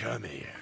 Come here.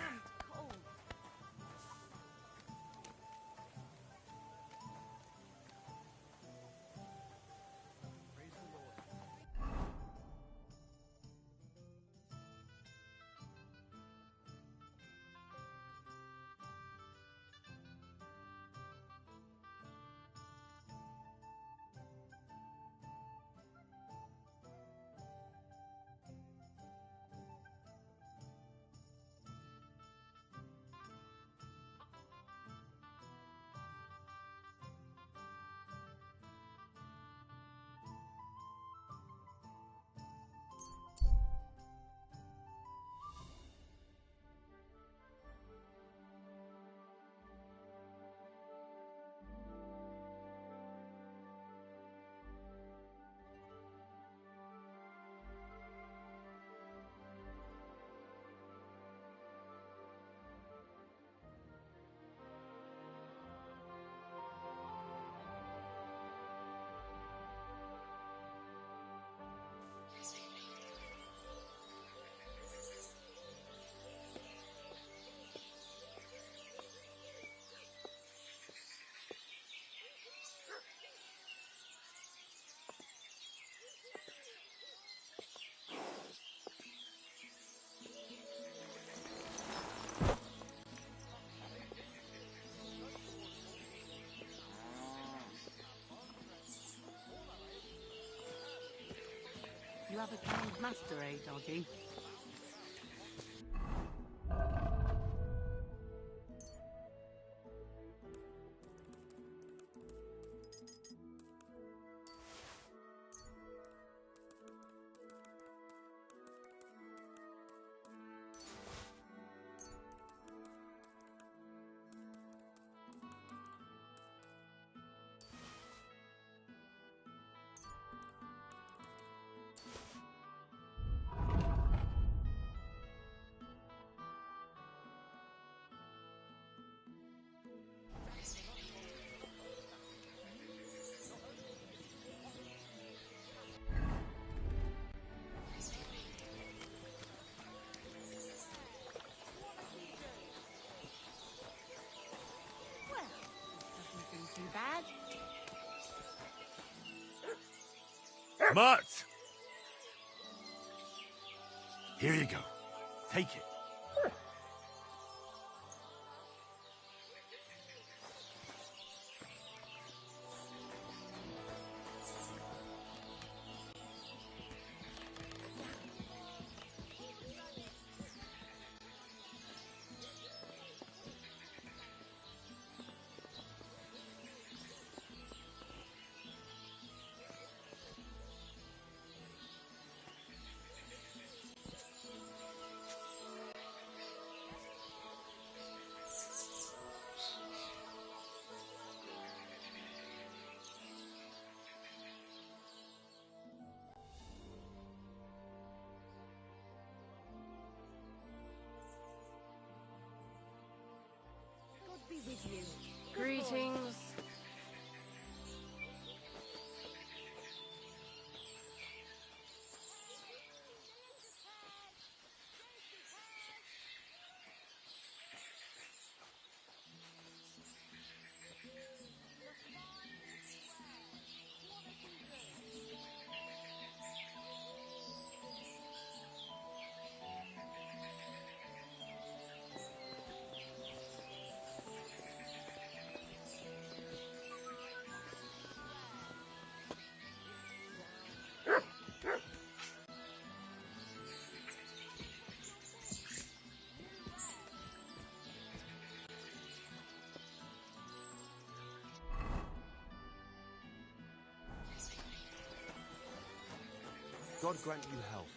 You have a kind master, eh, doggy? Too bad. Mutt! Here you go. Take it. Be with you. Greetings. God grant you health.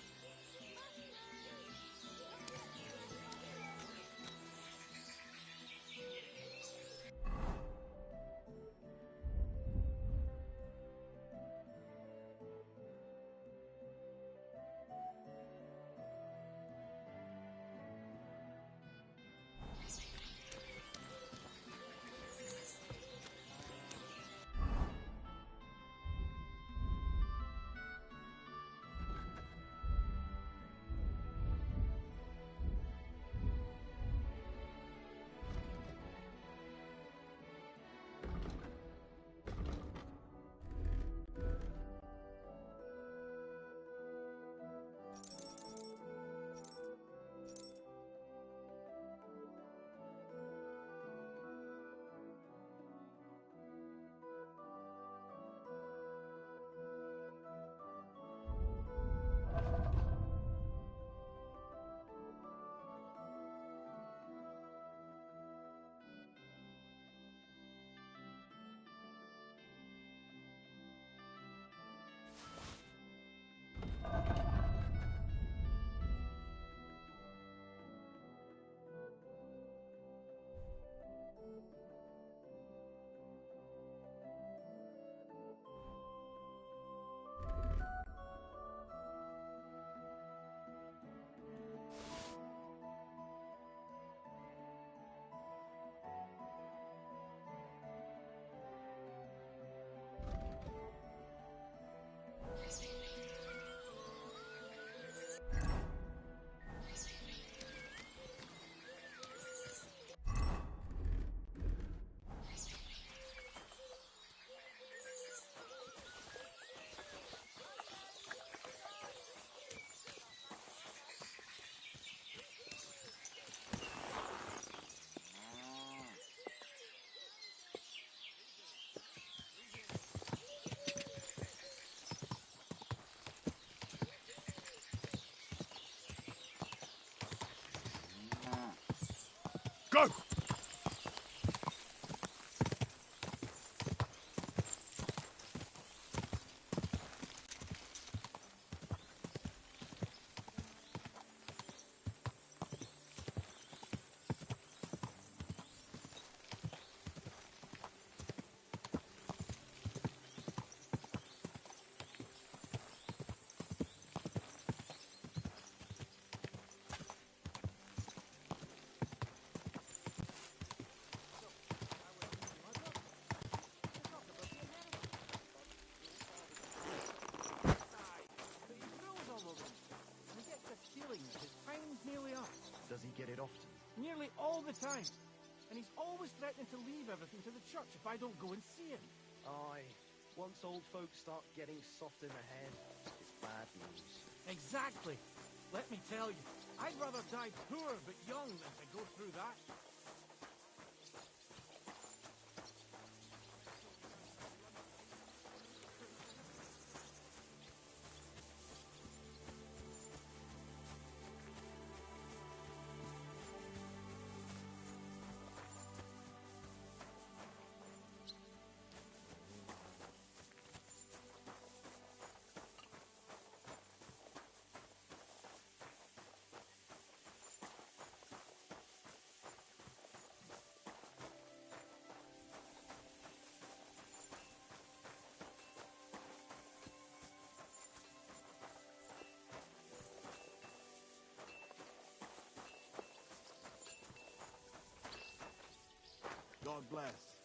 Go! Does he get it often? Nearly all the time. And he's always threatening to leave everything to the church if I don't go and see him. Aye. Once old folks start getting soft in the head, it's bad news. Exactly. Let me tell you, I'd rather die poor but young than to go through that. God bless.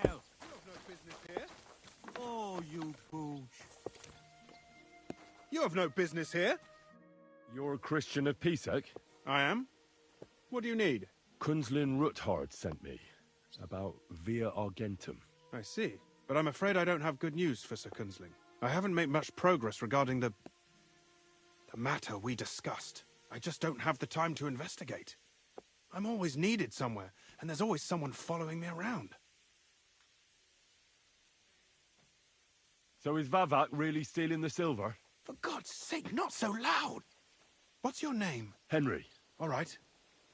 Ow. Oh, you boosh. You have no business here. You're a Christian of Pisek? I am. What do you need? Kunzlin Ruthard sent me. About Via Argentum. I see. But I'm afraid I don't have good news for Sir Kunzling. I haven't made much progress regarding the matter we discussed. I just don't have the time to investigate. I'm always needed somewhere, and there's always someone following me around. So is Vavak really stealing the silver? For God's sake, not so loud! What's your name? Henry. All right.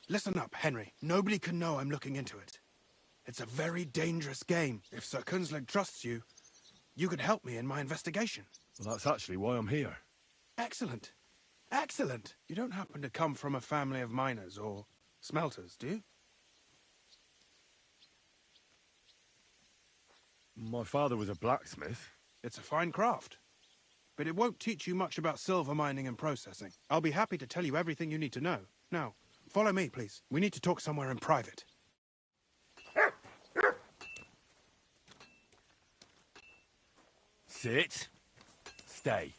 Listen up, Henry. Nobody can know I'm looking into it. It's a very dangerous game. If Sir Kunzling trusts you, you could help me in my investigation. Well, that's actually why I'm here. Excellent. Excellent. You don't happen to come from a family of miners or smelters, do you? My father was a blacksmith. It's a fine craft. But it won't teach you much about silver mining and processing. I'll be happy to tell you everything you need to know. Now, follow me, please. We need to talk somewhere in private. Sit. Stay.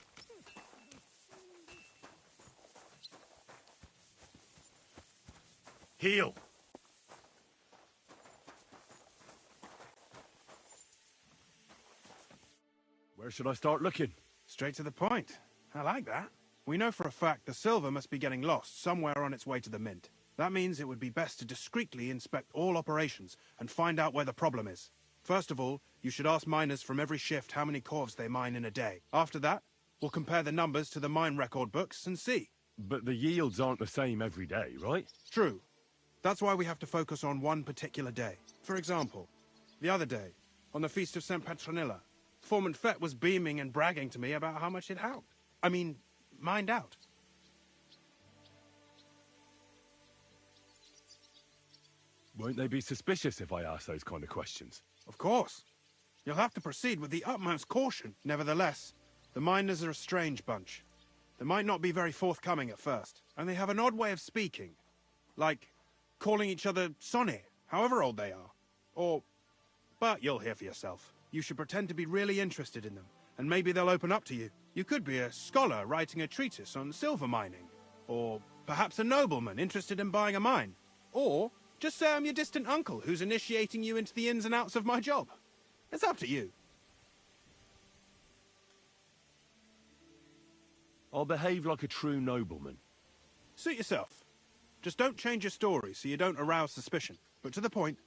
Heel. Where should I start looking? Straight to the point. I like that. We know for a fact the silver must be getting lost somewhere on its way to the mint. That means it would be best to discreetly inspect all operations and find out where the problem is. First of all, you should ask miners from every shift how many corves they mine in a day. After that, we'll compare the numbers to the mine record books and see. But the yields aren't the same every day, right? True. That's why we have to focus on one particular day. For example, the other day, on the Feast of St. Petronilla, Foreman Fett was beaming and bragging to me about how much it helped. Mined out. Won't they be suspicious if I ask those kind of questions? Of course. You'll have to proceed with the utmost caution. Nevertheless, the miners are a strange bunch. They might not be very forthcoming at first, and they have an odd way of speaking. Like calling each other Sonny, however old they are. But you'll hear for yourself. You should pretend to be really interested in them, and maybe they'll open up to you. You could be a scholar writing a treatise on silver mining, or perhaps a nobleman interested in buying a mine, or just say I'm your distant uncle who's initiating you into the ins and outs of my job. It's up to you. I'll behave like a true nobleman. Suit yourself. Just don't change your story so you don't arouse suspicion. But to the point,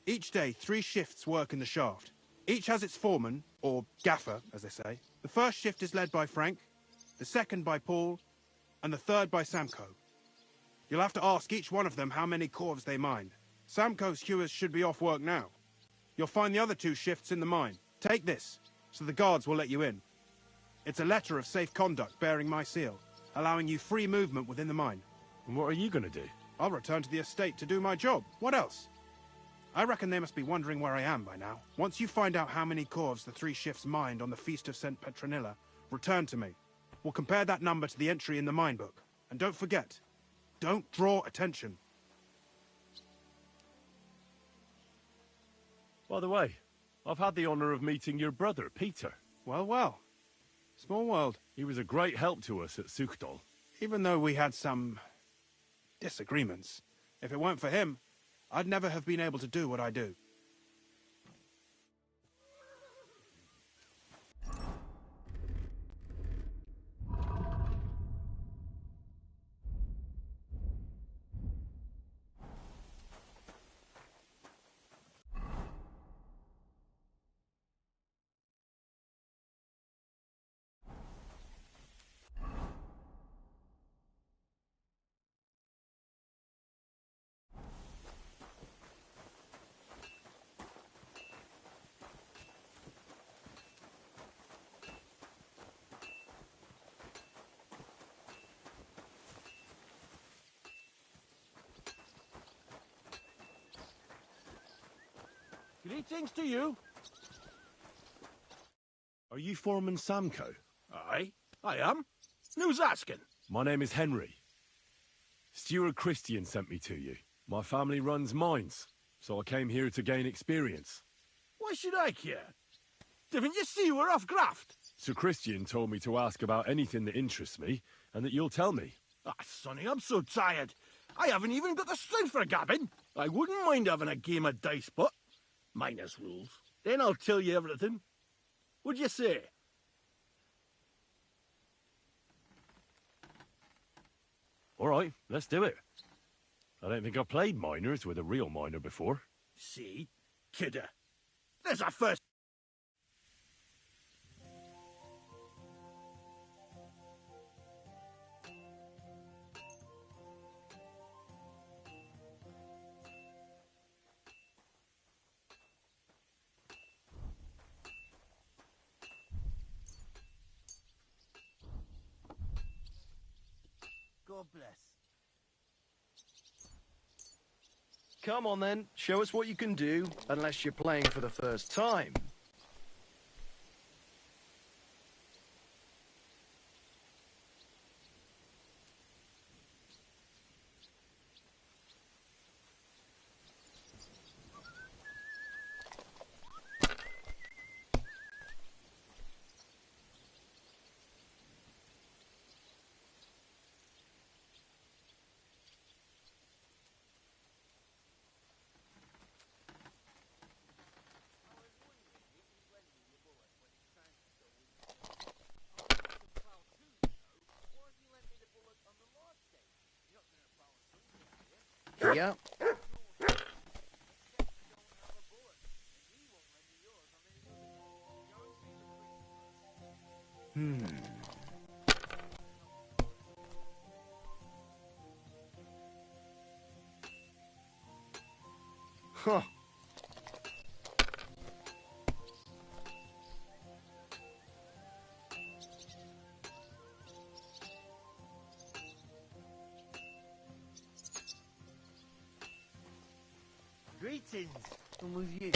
each day 3 shifts work in the shaft. Each has its foreman, or gaffer, as they say. The first shift is led by Frank, the second by Paul, and the third by Samko. You'll have to ask each one of them how many corves they mined. Samko's hewers should be off work now. You'll find the other 2 shifts in the mine. Take this, so the guards will let you in. It's a letter of safe conduct bearing my seal, allowing you free movement within the mine. And what are you going to do? I'll return to the estate to do my job. What else? I reckon they must be wondering where I am by now. Once you find out how many corves the 3 shifts mined on the Feast of St. Petronilla, return to me. We'll compare that number to the entry in the mine book. And don't forget, don't draw attention. By the way, I've had the honor of meeting your brother, Peter. Well, well. Small world. He was a great help to us at Sukdal. Even though we had some disagreements, if it weren't for him, I'd never have been able to do what I do. Greetings to you. Are you Foreman Samko? Aye, I am. Who's asking? My name is Henry. Steward Christian sent me to you. My family runs mines, so I came here to gain experience. Why should I care? Didn't you see we're off graft? Sir Christian told me to ask about anything that interests me, and that you'll tell me. Ah, Sonny, I'm so tired. I haven't even got the strength for gabbing. I wouldn't mind having a game of dice, but minus rules. Then I'll tell you everything. What'd you say? All right, let's do it. I don't think I've played miners with a real miner before. See? Kidder. There's a first. God bless. Come on then, show us what you can do, unless you're playing for the first time. Here. Huh. Greetings. And with you.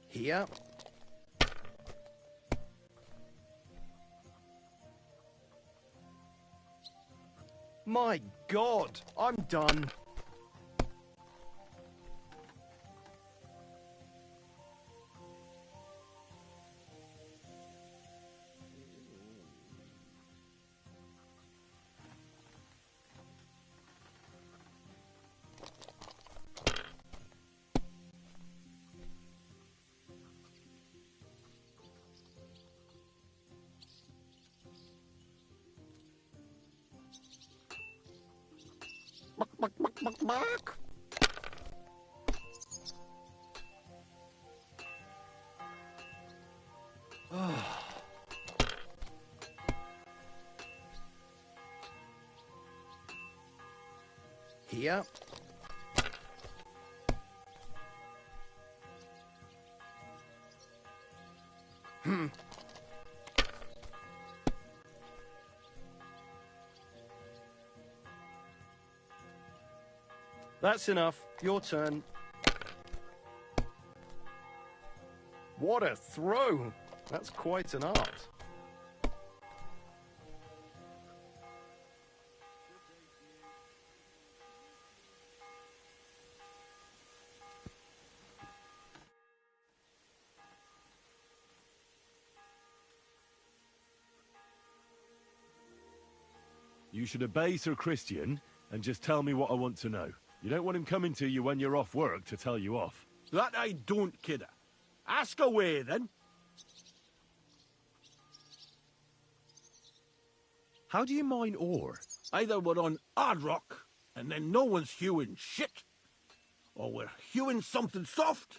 Here. My God, I'm done. Mark. Here. That's enough. Your turn. What a throw! That's quite an art. You should obey Sir Christian and just tell me what I want to know. You don't want him coming to you when you're off work to tell you off. That I don't, kidder. Ask away, then. How do you mine ore? Either we're on hard rock, and then no one's hewing shit, or we're hewing something soft,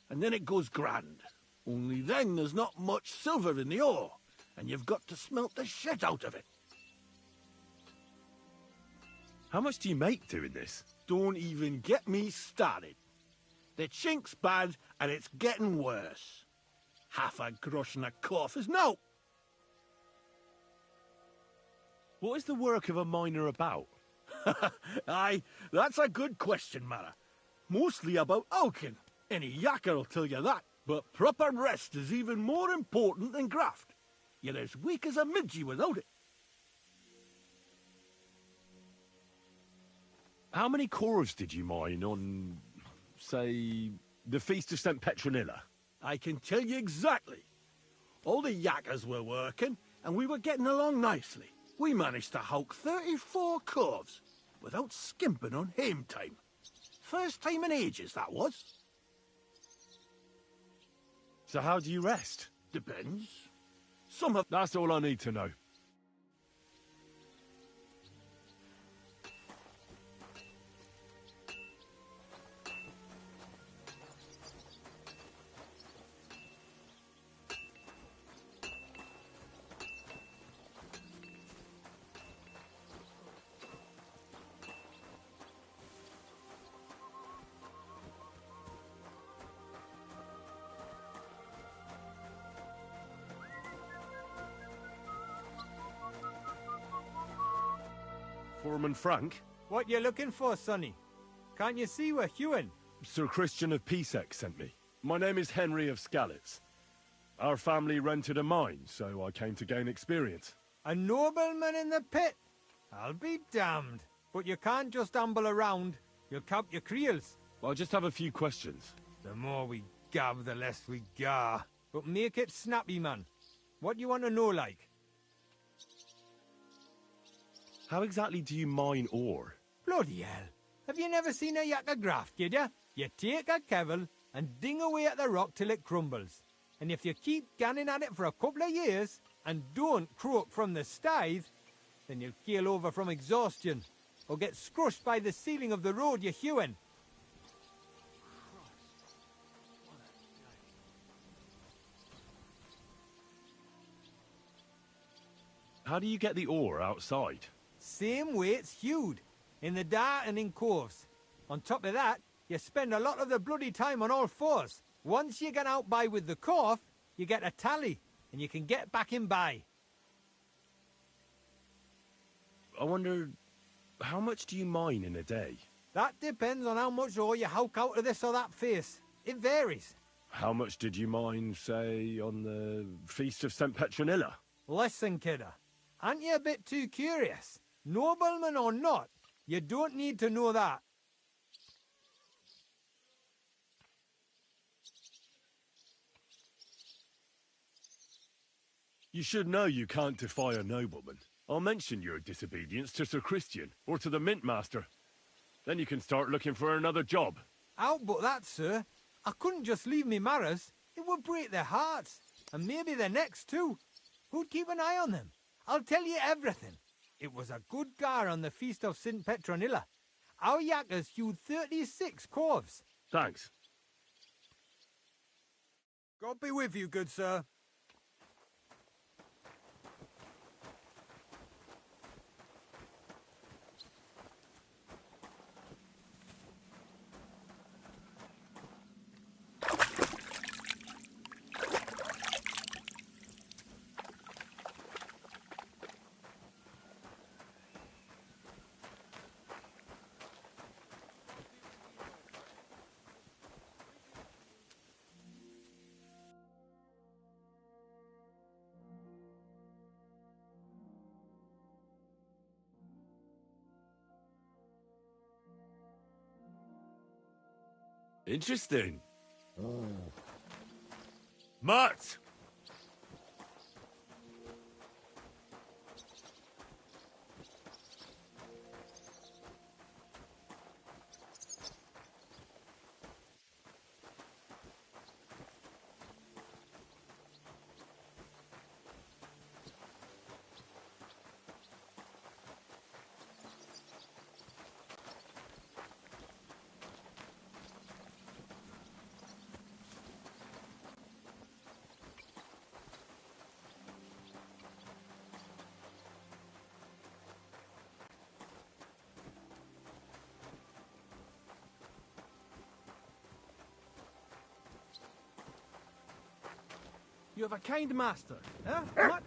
and then it goes grand. Only then there's not much silver in the ore, and you've got to smelt the shit out of it. How much do you make doing this? Don't even get me started. The chink's bad, and it's getting worse. Half a grosh and a cough is no. What is the work of a miner about? Aye, that's a good question, Mara. Mostly about oaken. Any yakker'll tell you that. But proper rest is even more important than graft. You're as weak as a midgie without it. How many cores did you mine on, say, the Feast of St. Petronilla? I can tell you exactly. All the yakkers were working, and we were getting along nicely. We managed to hulk 34 corves without skimping on hame time. First time in ages, that was. So how do you rest? Depends. Some have... That's all I need to know. Foreman Frank? What you looking for, Sonny? Can't you see we're hewing? Sir Christian of Pisek sent me. My name is Henry of Skalitz. Our family rented a mine, so I came to gain experience. A nobleman in the pit? I'll be damned. But you can't just amble around. You'll count your creels. I just have a few questions. The more we gab, the less we gar. But make it snappy, man. What do you want to know, like? How exactly do you mine ore? Bloody hell. Have you never seen a yakka graft, did ya? You take a kevel and ding away at the rock till it crumbles. And if you keep ganning at it for a couple of years and don't croak from the stithe, then you'll keel over from exhaustion or get scrushed by the ceiling of the road you're hewing. How do you get the ore outside? Same way it's hewed, in the dark and in coves. On top of that, you spend a lot of the bloody time on all fours. Once you get out by with the corf, you get a tally, and you can get back in by. I wonder, how much do you mine in a day? That depends on how much ore you howk out of this or that face. It varies. How much did you mine, say, on the Feast of St. Petronilla? Listen, kidder, aren't you a bit too curious? Nobleman or not, you don't need to know that. You should know you can't defy a nobleman. I'll mention your disobedience to Sir Christian, or to the Mint Master. Then you can start looking for another job. Out but that, sir. I couldn't just leave me marrows. It would break their hearts, and maybe their necks too. Who'd keep an eye on them? I'll tell you everything. It was a good gar on the Feast of St. Petronilla. Our yakkers hewed 36 corves. Thanks. God be with you, good sir. Interesting. Mutt! You have a kind master, eh? What?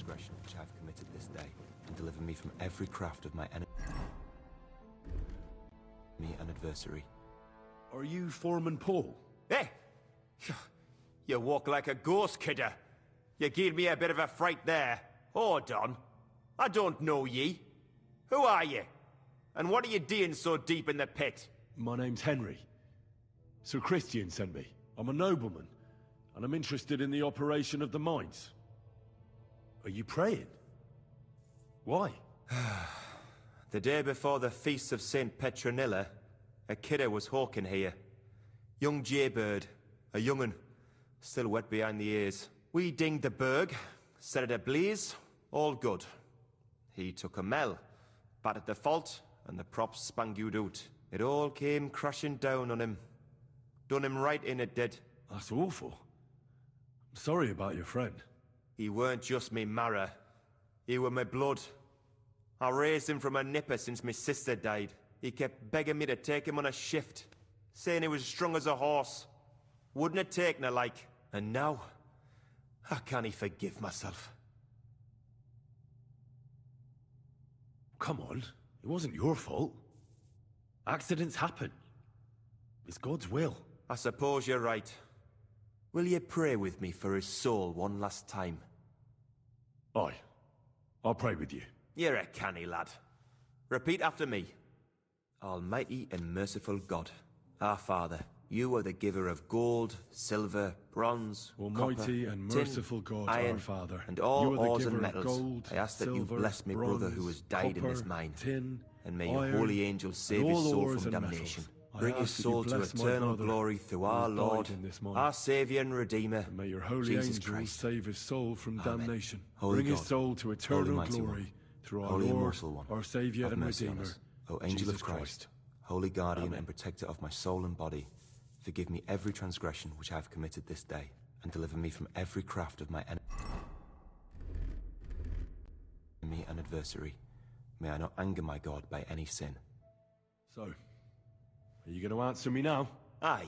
transgression which I have committed this day, and deliver me from every craft of my enemy and adversary. Are you Foreman Paul? Hey! You walk like a ghost, kidder. You gave me a bit of a fright there. Hold on. I don't know ye. Who are you? And what are you doing so deep in the pit? My name's Henry. Sir Christian sent me. I'm a nobleman, and I'm interested in the operation of the mines. Are you praying? Why? The day before the feast of St. Petronilla, a kidder was hawking here. Young jaybird, a young'un, still wet behind the ears. We dinged the berg, set it ablaze, all good. He took a mell, battered the fault, and the props spangued out. It all came crashing down on him. Done him right in, it did. That's awful. I'm sorry about your friend. He weren't just me marrow. He were my blood. I raised him from a nipper since my sister died. He kept begging me to take him on a shift, saying he was strong as a horse. Wouldn't have taken her like. And now, how can he forgive myself? Come on, it wasn't your fault. Accidents happen. It's God's will. I suppose you're right. Will you pray with me for his soul one last time? Aye. I'll pray with you. You're a canny lad. Repeat after me. Almighty and merciful God, our Father, you are the giver of gold, silver, bronze, Almighty copper, and tin, merciful God, iron, our Father, and all you are the ores and giver of metals. gold, I ask that you silver, bless my bronze, brother who has died in this copper, mine, tin, and may your iron, holy angels save and his all soul ores from and damnation. metals. I Bring his ask that you soul to bless my eternal brother glory through who our has Lord, died in this mine. our Saviour and Redeemer, And may your holy Jesus angels Christ. save his soul from Amen. damnation. Holy Bring his God, soul to Holy eternal Mighty glory One, through our Holy Lord, Immortal One, our Saviour have and mercy on Redeemer, us. O Angel Jesus of Christ, Christ. Holy Guardian Amen. and Protector of my soul and body, forgive me every transgression which I have committed this day, and deliver me from every craft of my enemy and adversary. May I not anger my God by any sin. So, are you going to answer me now? Aye.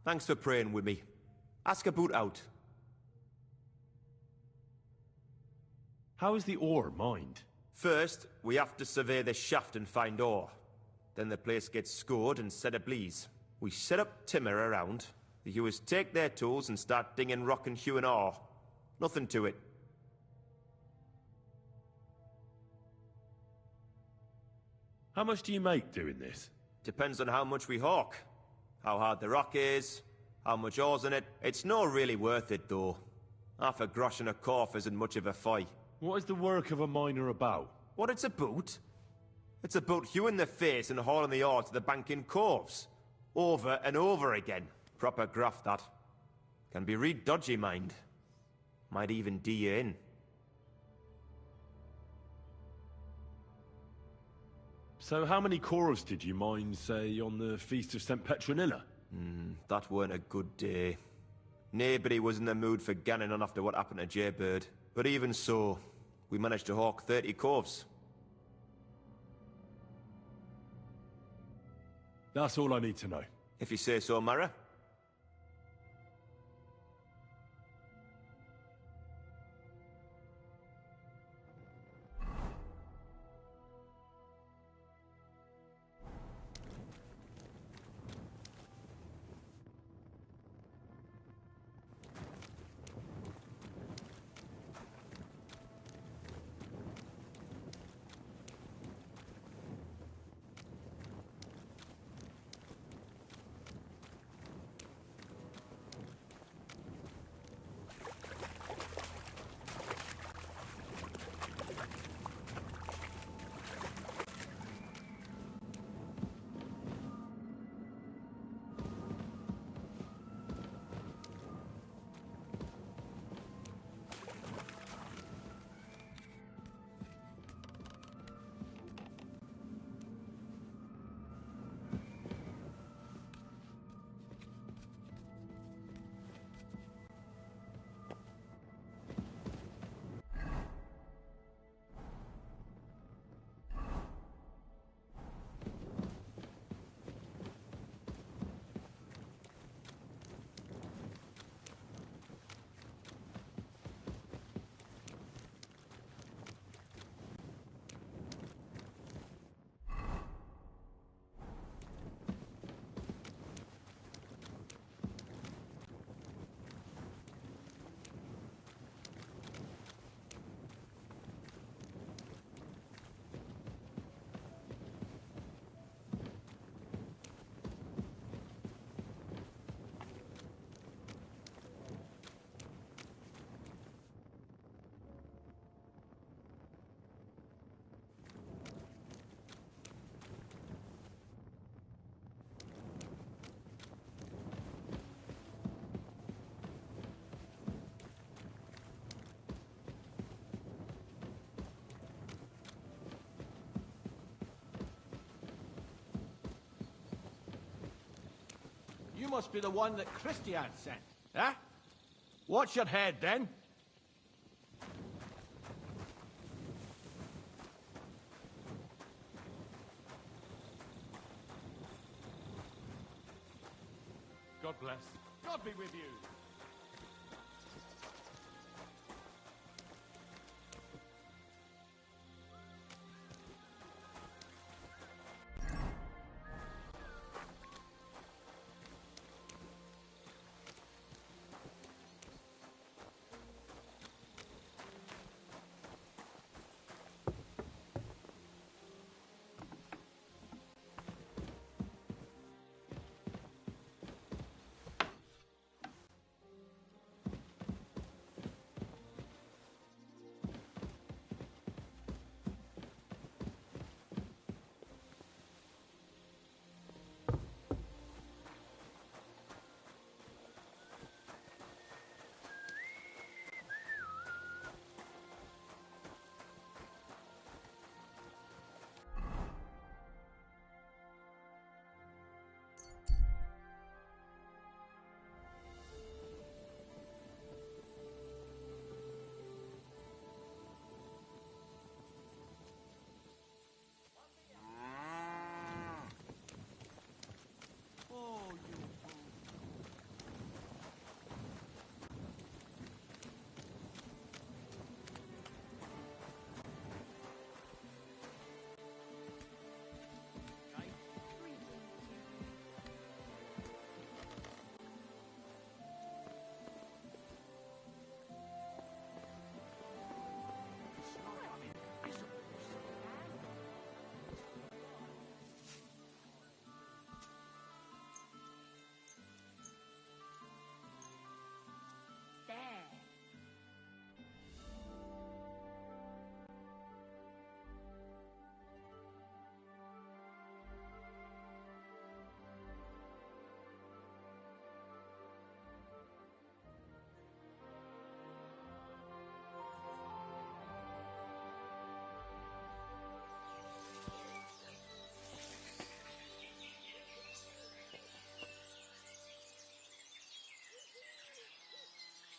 Thanks for praying with me. Ask a boot out. How is the ore mined? First, we have to survey the shaft and find ore. Then the place gets scored and set ablaze. We set up timber around. The hewers take their tools and start dinging rock and hewing ore. Nothing to it. How much do you make doing this? Depends on how much we hawk. How hard the rock is, how much ore's in it. It's not really worth it, though. Half a grosh and a corf isn't much of a fight. What is the work of a miner about? What it's about? It's about hewing the face and hauling the ore to the bank in coves. Over and over again. Proper graft, that. Can be real dodgy, mind. Might even do you in. So how many cores did you mine, say, on the Feast of St. Petronilla? That weren't a good day. Nobody was in the mood for ganning on after what happened to Jaybird. But even so, we managed to hawk 30 coves. That's all I need to know. If you say so, Mara. You must be the one that Christian sent, eh? Watch your head, then. God bless. God be with you.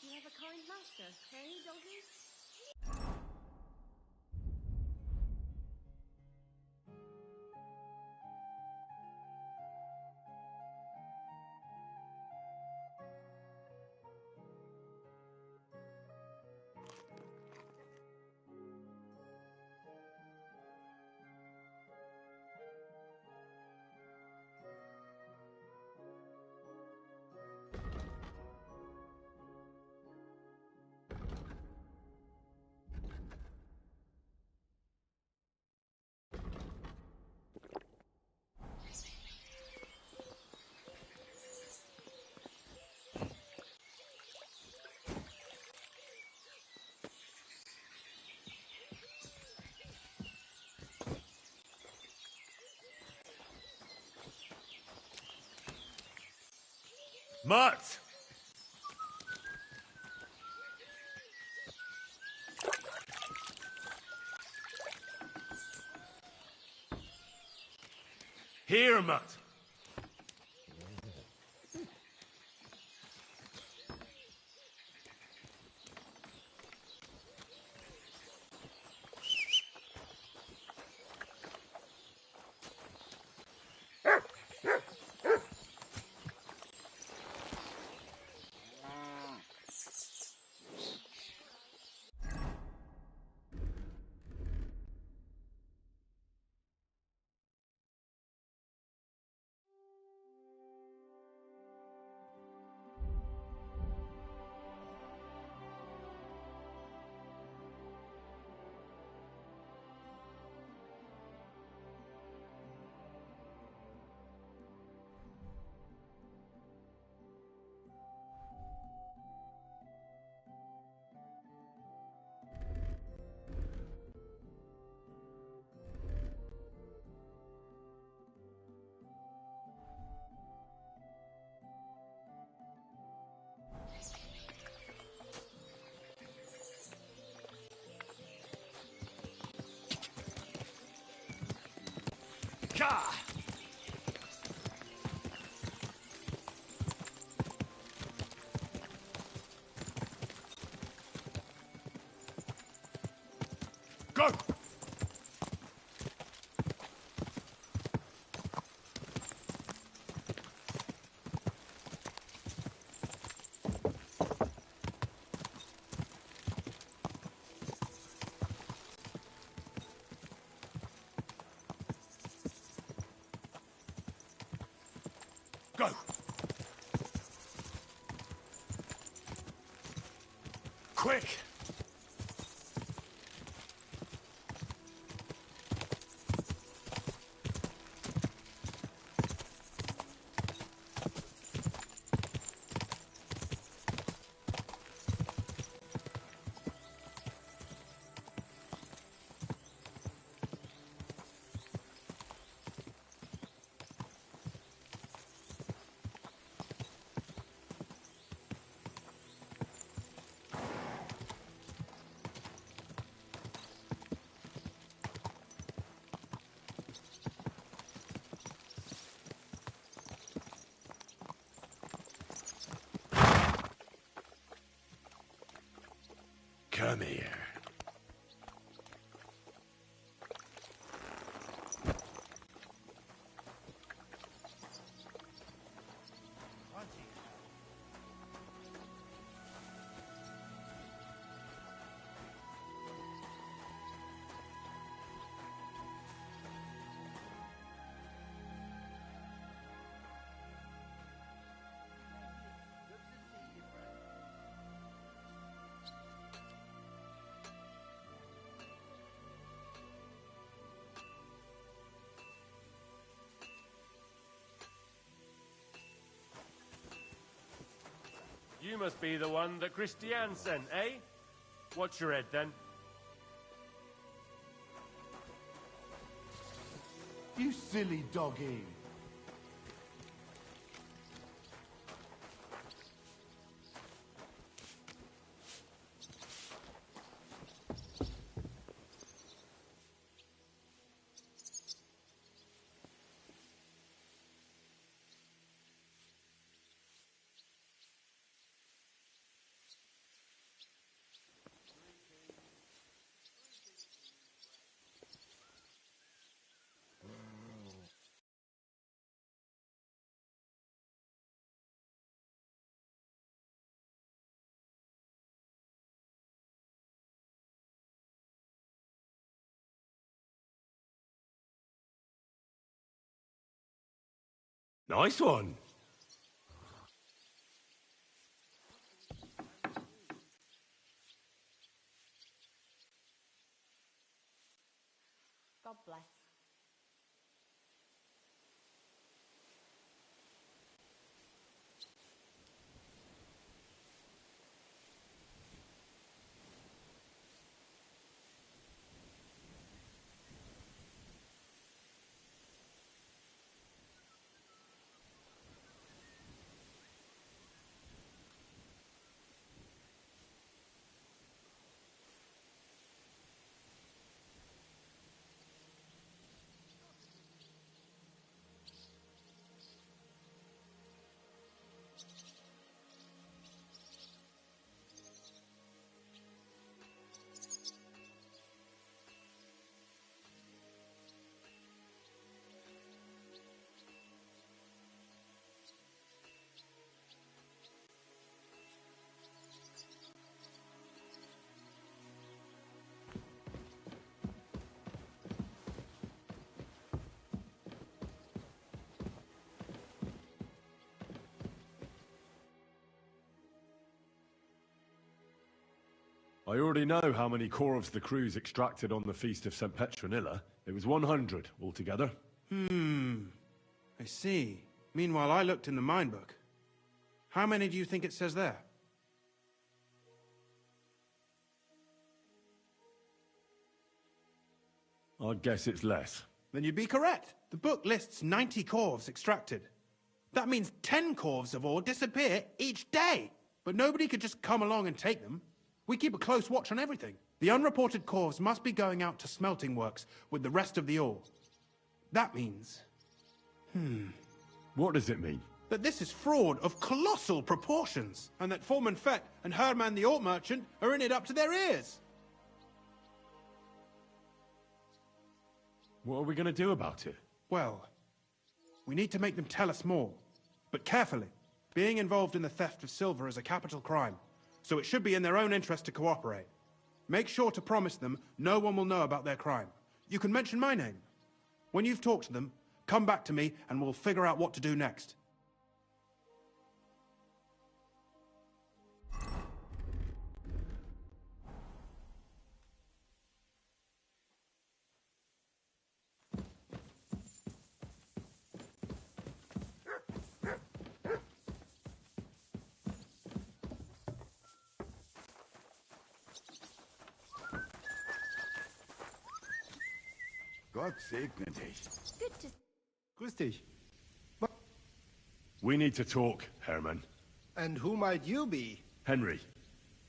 You have a kind master, eh, doggy? Mutt! Here, Mutt. Gah! quick! Come here. You must be the one that Christiane sent, eh? Watch your head, then. You silly doggy. Nice one. God bless. I already know how many Corvs the crews extracted on the Feast of St. Petronilla. It was 100 altogether. I see. Meanwhile, I looked in the mine book. How many do you think it says there? I'd guess it's less. Then you'd be correct. The book lists 90 Corvs extracted. That means 10 Corvs of ore disappear each day. But nobody could just come along and take them. We keep a close watch on everything. The unreported Corvs must be going out to smelting works with the rest of the ore. That means... What does it mean? that this is fraud of colossal proportions, and that Foreman Fett and Herman the ore merchant are in it up to their ears. What are we going to do about it? Well, we need to make them tell us more, but carefully. Being involved in the theft of silver is a capital crime, so it should be in their own interest to cooperate. Make sure to promise them no one will know about their crime. You can mention my name. When you've talked to them, come back to me and we'll figure out what to do next. Gott segne dich. Good to... Grüß dich. We need to talk, Herman. And who might you be? Henry.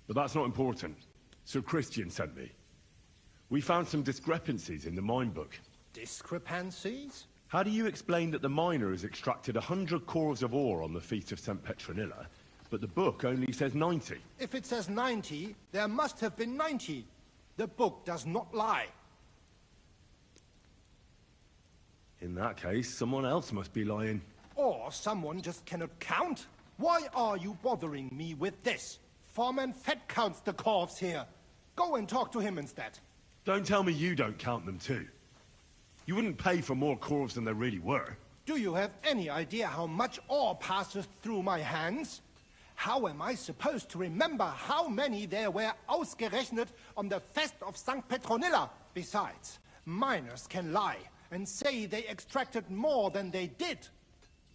But that's not important. Sir Christian sent me. We found some discrepancies in the mine book. Discrepancies? How do you explain that the miner has extracted 100 cores of ore on the Feast of St. Petronilla, but the book only says 90? If it says 90, there must have been 90. The book does not lie. In that case, someone else must be lying. Or someone just cannot count. Why are you bothering me with this? Foreman Fett counts the corves here. Go and talk to him instead. Don't tell me you don't count them too. You wouldn't pay for more corves than there really were. Do you have any idea how much ore passes through my hands? How am I supposed to remember how many there were ausgerechnet on the Fest of St. Petronilla? Besides, miners can lie and say they extracted more than they did.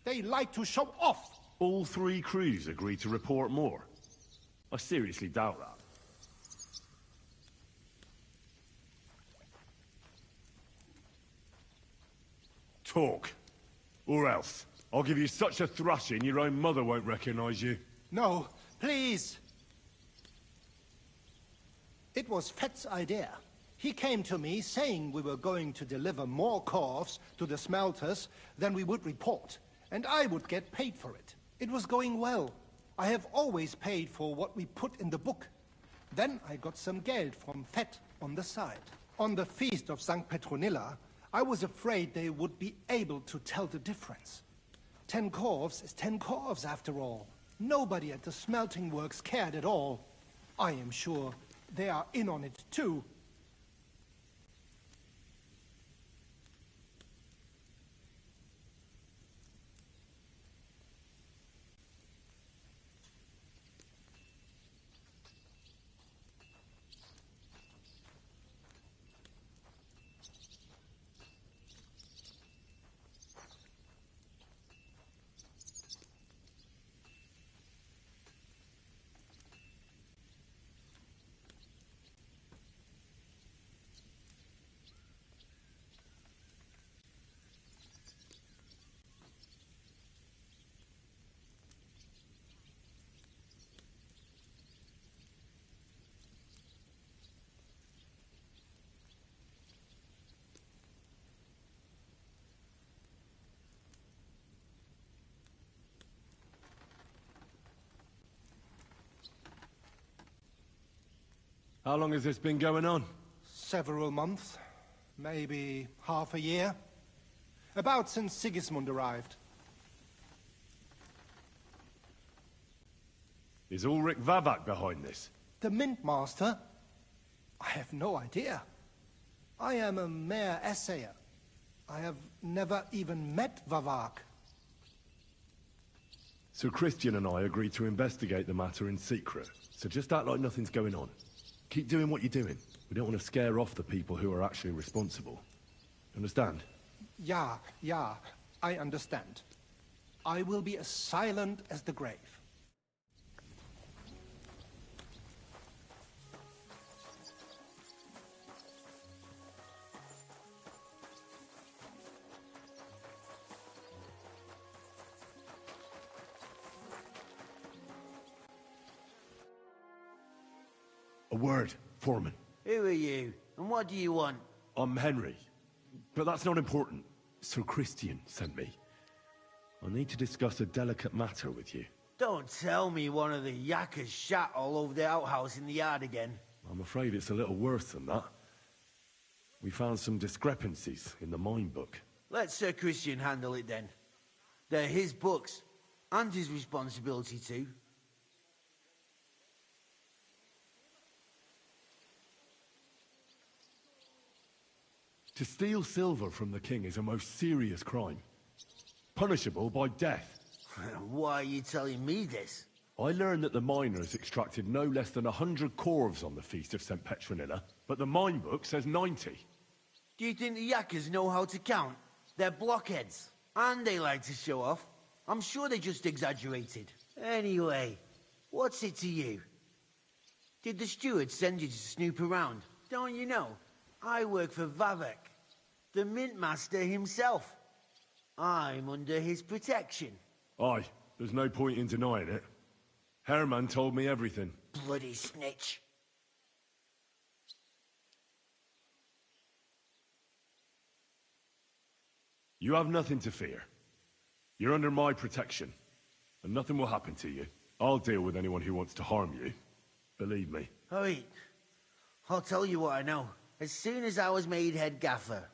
They like to show off. All 3 crews agreed to report more. I seriously doubt that. Talk. Or else. I'll give you such a thrashing your own mother won't recognize you. No, please. It was Fett's idea. He came to me saying we were going to deliver more corves to the smelters than we would report, and I would get paid for it. It was going well. I have always paid for what we put in the book. Then I got some geld from Fett on the side. On the Feast of St. Petronilla, I was afraid they would be able to tell the difference. 10 corves is 10 corves after all. Nobody at the smelting works cared at all. I am sure they are in on it too. How long has this been going on? Several months. Maybe half a year. About since Sigismund arrived. Is Ulrich Vavak behind this? The Mint Master? I have no idea. I am a mere assayer. I have never even met Vavak. Sir Christian and I agreed to investigate the matter in secret, so just act like nothing's going on. Keep doing what you're doing. We don't want to scare off the people who are actually responsible. Understand? Yeah, I understand. I will be as silent as the grave. A word, Foreman. Who are you, and what do you want? I'm Henry, but that's not important. Sir Christian sent me. I need to discuss a delicate matter with you. Don't tell me one of the yakkers shat all over the outhouse in the yard again. I'm afraid it's a little worse than that. We found some discrepancies in the mine book. Let Sir Christian handle it then. They're his books, and his responsibility too. To steal silver from the king is a most serious crime. Punishable by death. Why are you telling me this? I learned that the miners extracted no less than 100 corves on the Feast of St. Petronilla, but the mine book says 90. Do you think the yakkers know how to count? They're blockheads, and they like to show off. I'm sure they just exaggerated. Anyway, what's it to you? Did the steward send you to snoop around? Don't you know? I work for Vavek. The Mint Master himself. I'm under his protection. Aye, there's no point in denying it. Herman told me everything. Bloody snitch. You have nothing to fear. You're under my protection, and nothing will happen to you. I'll deal with anyone who wants to harm you. Believe me. Oi, I'll tell you what I know. As soon as I was made head gaffer,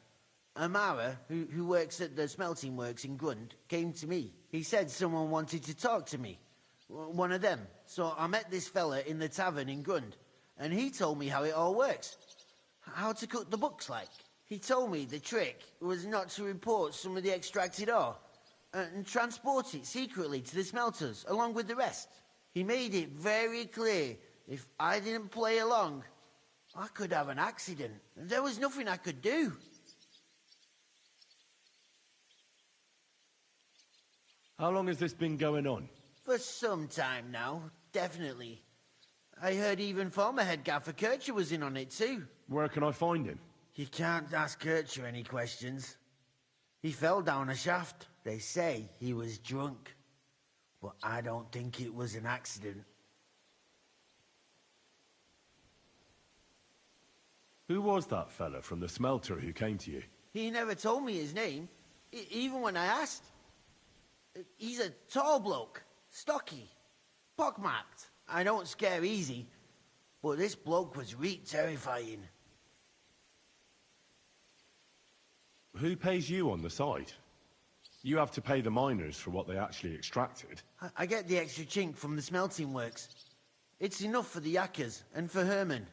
Amara, who works at the smelting works in Grund, came to me. He said someone wanted to talk to me. One of them. So I met this fella in the tavern in Grund, and he told me how it all works. How to cook the books like. He told me the trick was not to report some of the extracted ore, and transport it secretly to the smelters, along with the rest. He made it very clear, if I didn't play along, I could have an accident. There was nothing I could do. How long has this been going on? For some time now, definitely. I heard even former head gaffer Kircher was in on it too. Where can I find him? You can't ask Kircher any questions. He fell down a shaft. They say he was drunk. But I don't think it was an accident. Who was that fella from the smelter who came to you? He never told me his name, even when I asked. He's a tall bloke, stocky, pockmarked. I don't scare easy, but this bloke was terrifying. Who pays you on the side? You have to pay the miners for what they actually extracted. I get the extra chink from the smelting works. It's enough for the Yakkers and for Herman.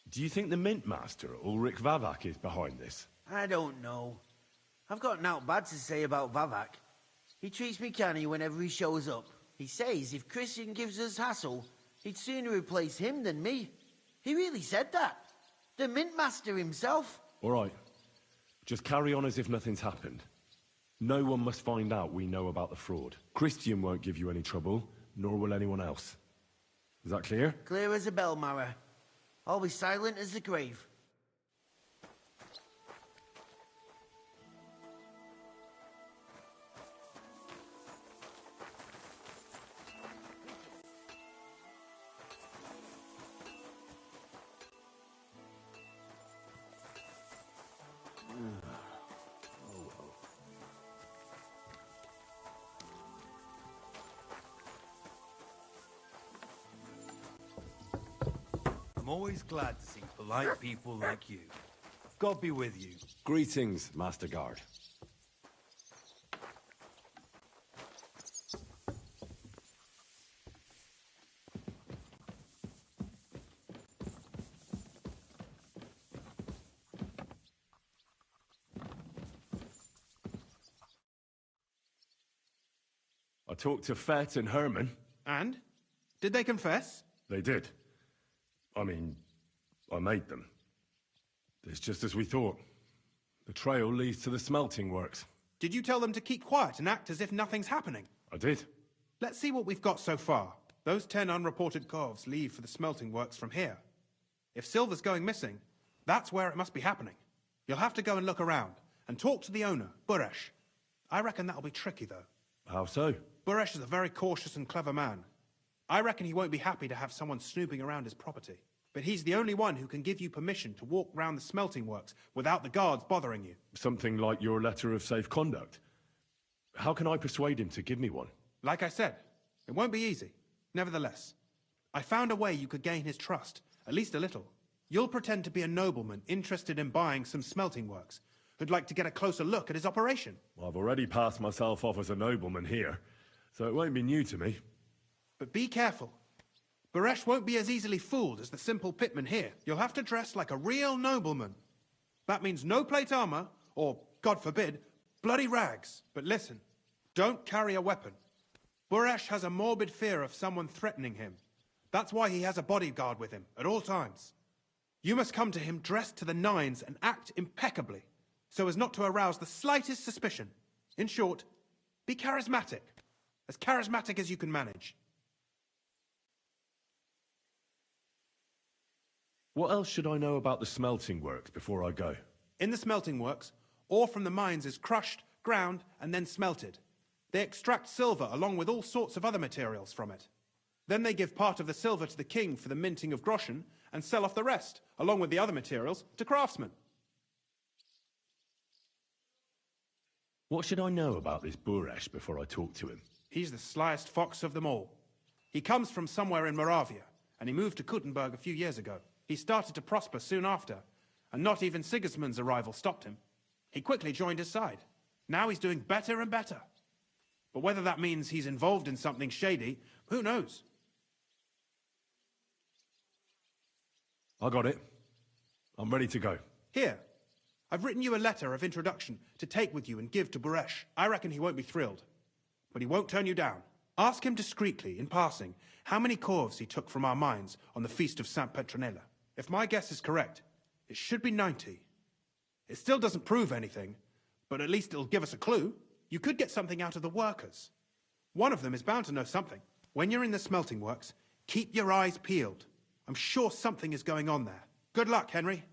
Do you think the Mint Master, Ulrich Vavak, is behind this? I don't know. I've got naught bad to say about Vavak. He treats me canny whenever he shows up. He says if Christian gives us hassle, he'd sooner replace him than me. He really said that. The Mint Master himself. All right. Just carry on as if nothing's happened. No one must find out we know about the fraud. Christian won't give you any trouble, nor will anyone else. Is that clear? Clear as a bell, Mara. I'll be silent as the grave. I'm always glad to see polite people like you. God be with you. Greetings, Master Guard. I talked to Fett and Herman. And? Did they confess? They did. I mean, I made them. It's just as we thought. The trail leads to the smelting works. Did you tell them to keep quiet and act as if nothing's happening? I did. Let's see what we've got so far. Those 10 unreported corves leave for the smelting works from here. If silver's going missing, that's where it must be happening. You'll have to go and look around, and talk to the owner, Buresh. I reckon that'll be tricky, though. How so? Buresh is a very cautious and clever man. I reckon he won't be happy to have someone snooping around his property. But he's the only one who can give you permission to walk round the smelting works without the guards bothering you. Something like your letter of safe conduct. How can I persuade him to give me one? Like I said, it won't be easy. Nevertheless, I found a way you could gain his trust, at least a little. You'll pretend to be a nobleman interested in buying some smelting works, who'd like to get a closer look at his operation. Well, I've already passed myself off as a nobleman here, so it won't be new to me. But be careful. Buresh won't be as easily fooled as the simple pitman here. You'll have to dress like a real nobleman. That means no plate armor, or, God forbid, bloody rags. But listen, don't carry a weapon. Buresh has a morbid fear of someone threatening him. That's why he has a bodyguard with him at all times. You must come to him dressed to the nines and act impeccably, so as not to arouse the slightest suspicion. In short, be charismatic as you can manage. What else should I know about the smelting works before I go? In the smelting works, ore from the mines is crushed, ground, and then smelted. They extract silver along with all sorts of other materials from it. Then they give part of the silver to the king for the minting of groschen and sell off the rest, along with the other materials, to craftsmen. What should I know about this Buresh before I talk to him? He's the slyest fox of them all. He comes from somewhere in Moravia, and he moved to Kuttenberg a few years ago. He started to prosper soon after, and not even Sigismund's arrival stopped him. He quickly joined his side. Now he's doing better and better. But whether that means he's involved in something shady, who knows? I got it. I'm ready to go. Here, I've written you a letter of introduction to take with you and give to Buresh. I reckon he won't be thrilled, but he won't turn you down. Ask him discreetly, in passing, how many corves he took from our mines on the Feast of St. Petronilla. If my guess is correct, it should be 90. It still doesn't prove anything, but at least it'll give us a clue. You could get something out of the workers. One of them is bound to know something. When you're in the smelting works, keep your eyes peeled. I'm sure something is going on there. Good luck, Henry.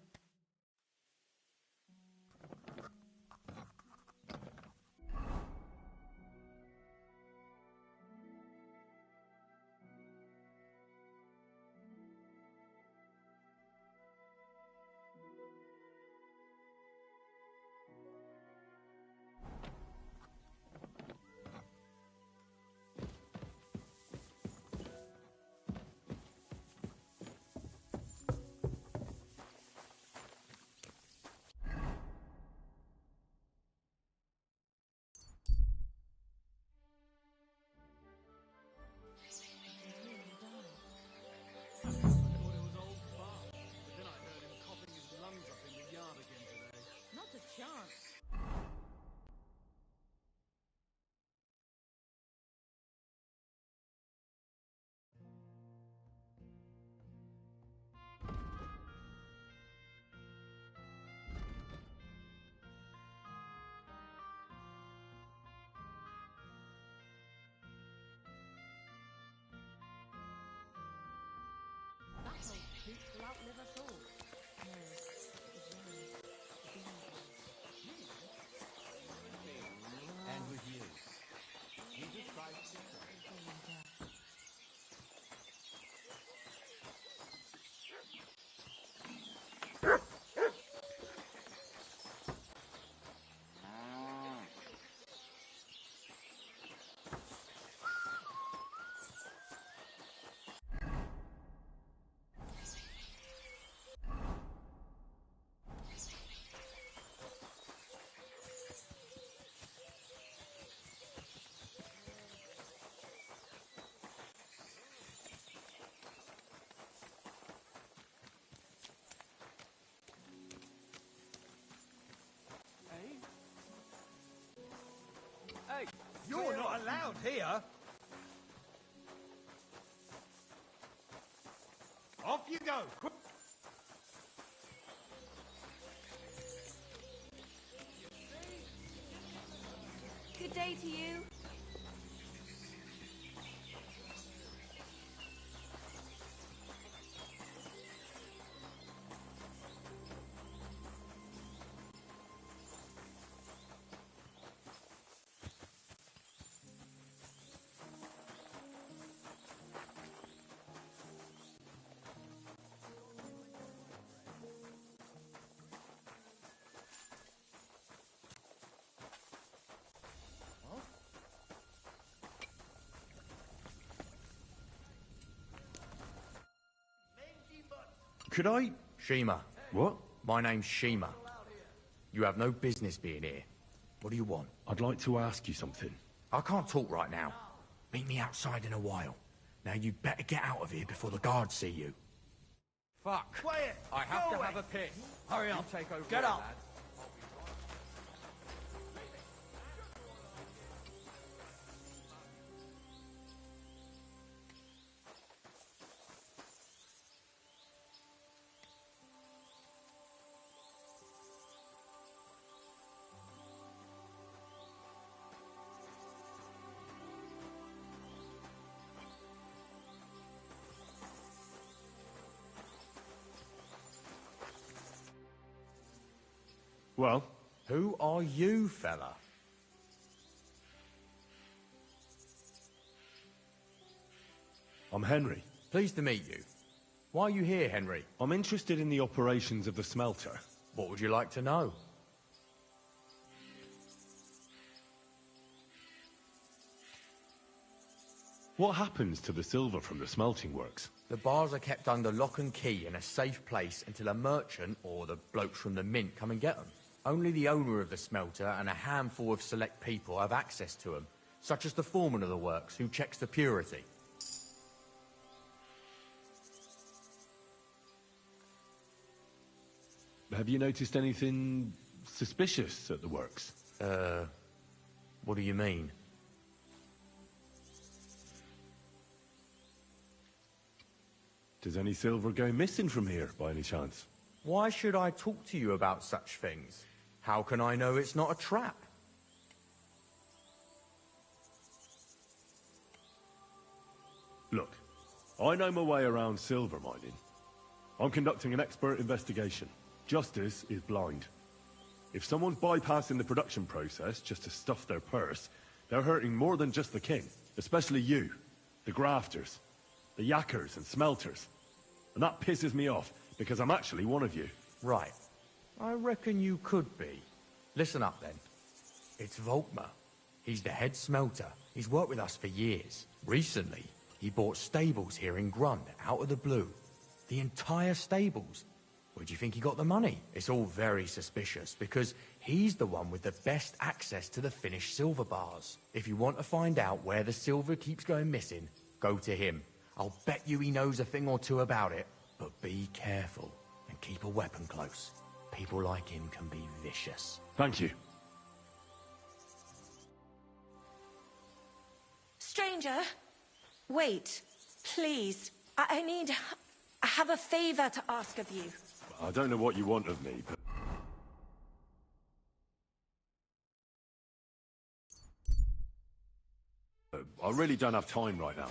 Will outlive us all. No, it was wrong. And with you. Jesus Christ. Hey, you're not allowed here. Off you go. Quick. Good day to you. Could I... Shima. What? My name's Shima. You have no business being here. What do you want? I'd like to ask you something. I can't talk right now. Meet me outside in a while. Now you'd better get out of here before the guards see you. Fuck. Quiet! I have Go to away. have a piss. Hurry You up. take over Get here, up. lad. Well? Who are you, fella? I'm Henry. Pleased to meet you. Why are you here, Henry? I'm interested in the operations of the smelter. What would you like to know? What happens to the silver from the smelting works? The bars are kept under lock and key in a safe place until a merchant or the blokes from the mint come and get them. Only the owner of the smelter and a handful of select people have access to them, such as the foreman of the works, who checks the purity. Have you noticed anything suspicious at the works? What do you mean? Does any silver go missing from here, by any chance? Why should I talk to you about such things? How can I know it's not a trap? Look, I know my way around silver mining. I'm conducting an expert investigation. Justice is blind. If someone's bypassing the production process just to stuff their purse, they're hurting more than just the king. Especially you, the grafters, the yackers and smelters. And that pisses me off, because I'm actually one of you. Right. I reckon you could be. Listen up, then. It's Volkmar. He's the head smelter. He's worked with us for years. Recently, he bought stables here in Grund, out of the blue. The entire stables. Where do you think he got the money? It's all very suspicious, because he's the one with the best access to the finished silver bars. If you want to find out where the silver keeps going missing, go to him. I'll bet you he knows a thing or two about it. But be careful, and keep a weapon close. People like him can be vicious. Thank you. Stranger, wait, please. I have a favor to ask of you. I don't know what you want of me, but... I really don't have time right now.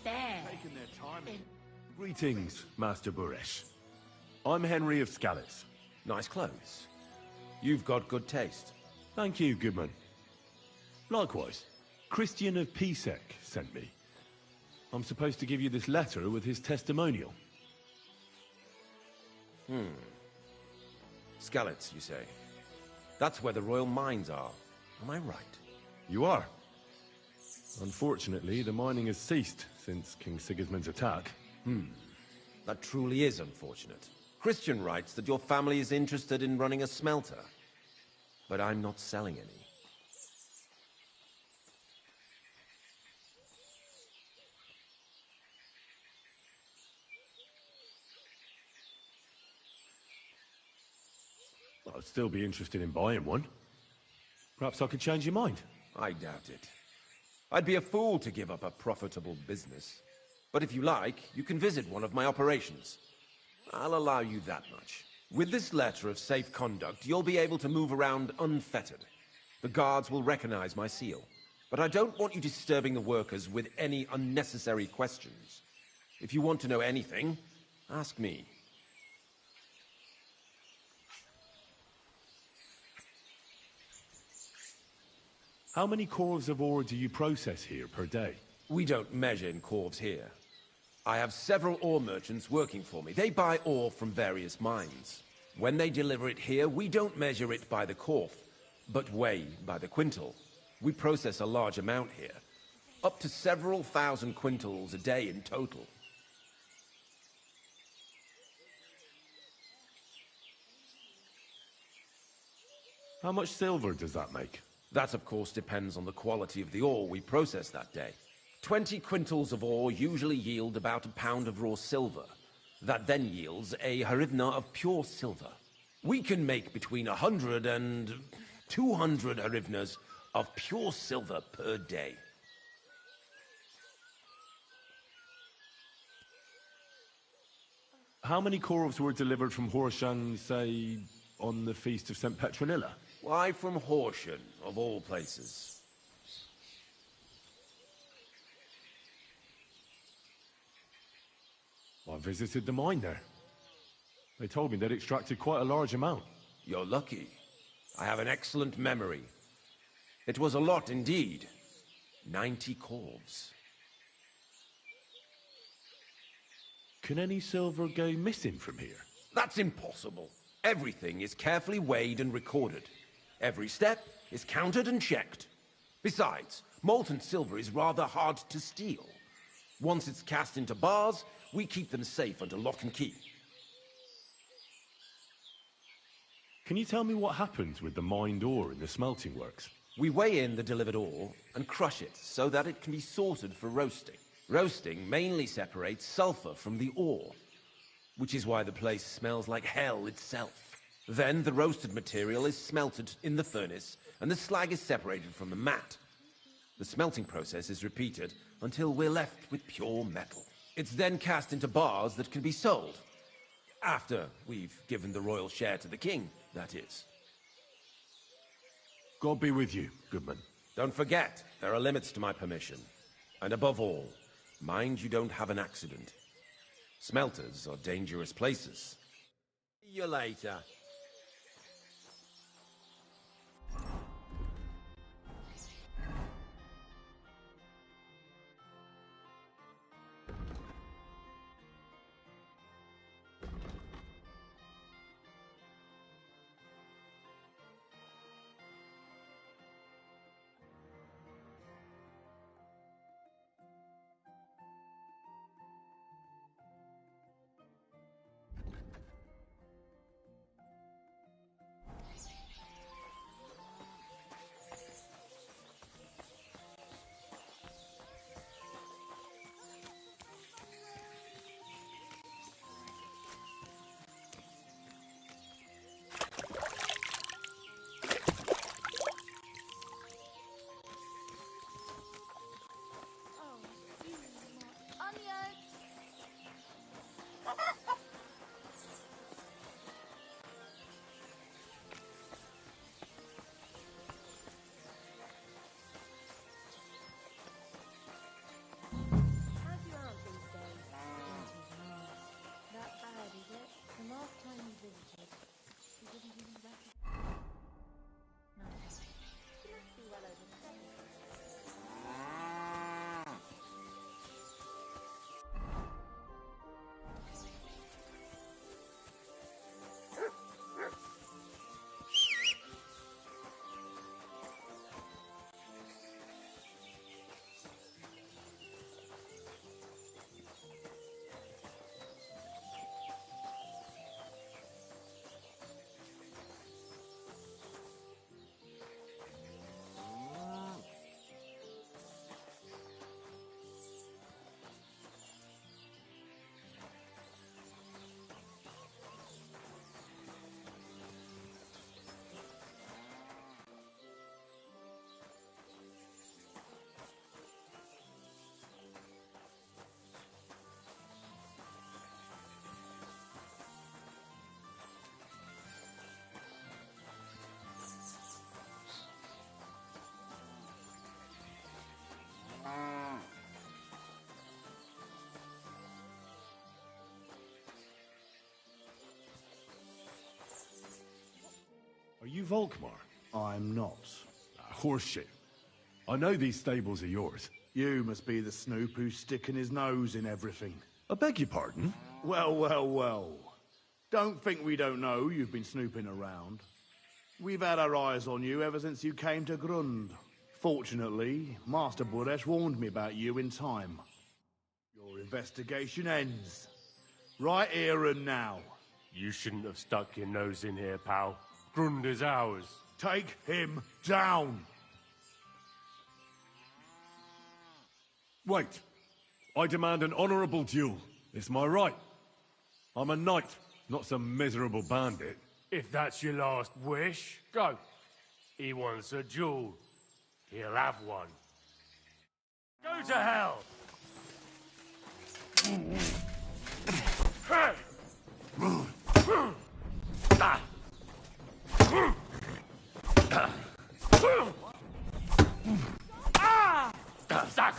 There. Greetings, Master Buresh. I'm Henry of Scallis. Nice clothes. You've got good taste. Thank you, Goodman. Likewise, Christian of Pisek sent me. I'm supposed to give you this letter with his testimonial. Skalitz, you say? That's where the royal mines are. Am I right? You are. Unfortunately, the mining has ceased since King Sigismund's attack. That truly is unfortunate. Christian writes that your family is interested in running a smelter. But I'm not selling any. I'd still be interested in buying one. Perhaps I could change your mind. I doubt it. I'd be a fool to give up a profitable business. But if you like, you can visit one of my operations. I'll allow you that much. With this letter of safe conduct, you'll be able to move around unfettered. The guards will recognize my seal. But I don't want you disturbing the workers with any unnecessary questions. If you want to know anything, ask me. How many corves of ore do you process here per day? We don't measure in corves here. I have several ore merchants working for me. They buy ore from various mines. When they deliver it here, we don't measure it by the corf, but weigh by the quintal. We process a large amount here, up to several thousand quintals a day in total. How much silver does that make? That, of course, depends on the quality of the ore we process that day. 20 quintals of ore usually yield about a pound of raw silver. That then yields a hryvnia of pure silver. We can make between 100 and 200 hryvnias of pure silver per day. How many corves were delivered from Horshan, say, on the Feast of St. Petronilla? Why from Horshan, of all places? I visited the mine there. They told me they'd extracted quite a large amount. You're lucky. I have an excellent memory. It was a lot indeed. 90 corves. Can any silver go missing from here? That's impossible. Everything is carefully weighed and recorded. Every step is counted and checked. Besides, molten silver is rather hard to steal. Once it's cast into bars, we keep them safe under lock and key. Can you tell me what happens with the mined ore in the smelting works? We weigh in the delivered ore and crush it so that it can be sorted for roasting. Roasting mainly separates sulfur from the ore, which is why the place smells like hell itself. Then the roasted material is smelted in the furnace and the slag is separated from the matte. The smelting process is repeated until we're left with pure metal. It's then cast into bars that can be sold. After we've given the royal share to the king, that is. God be with you, Goodman. Don't forget, there are limits to my permission. And above all, mind you don't have an accident. Smelters are dangerous places. See you later. you Volkmar? I'm not. Horseshit. I know these stables are yours. You must be the snoop who's sticking his nose in everything. I beg your pardon? Well, well, well. Don't think we don't know you've been snooping around. We've had our eyes on you ever since you came to Grund. Fortunately, Master Buresh warned me about you in time. Your investigation ends. Right here and now. You shouldn't have stuck your nose in here, pal. Grund is ours. Take him down! Wait. I demand an honorable duel. It's my right. I'm a knight, not some miserable bandit. If that's your last wish, go. He wants a duel. He'll have one. Go to hell! Zack!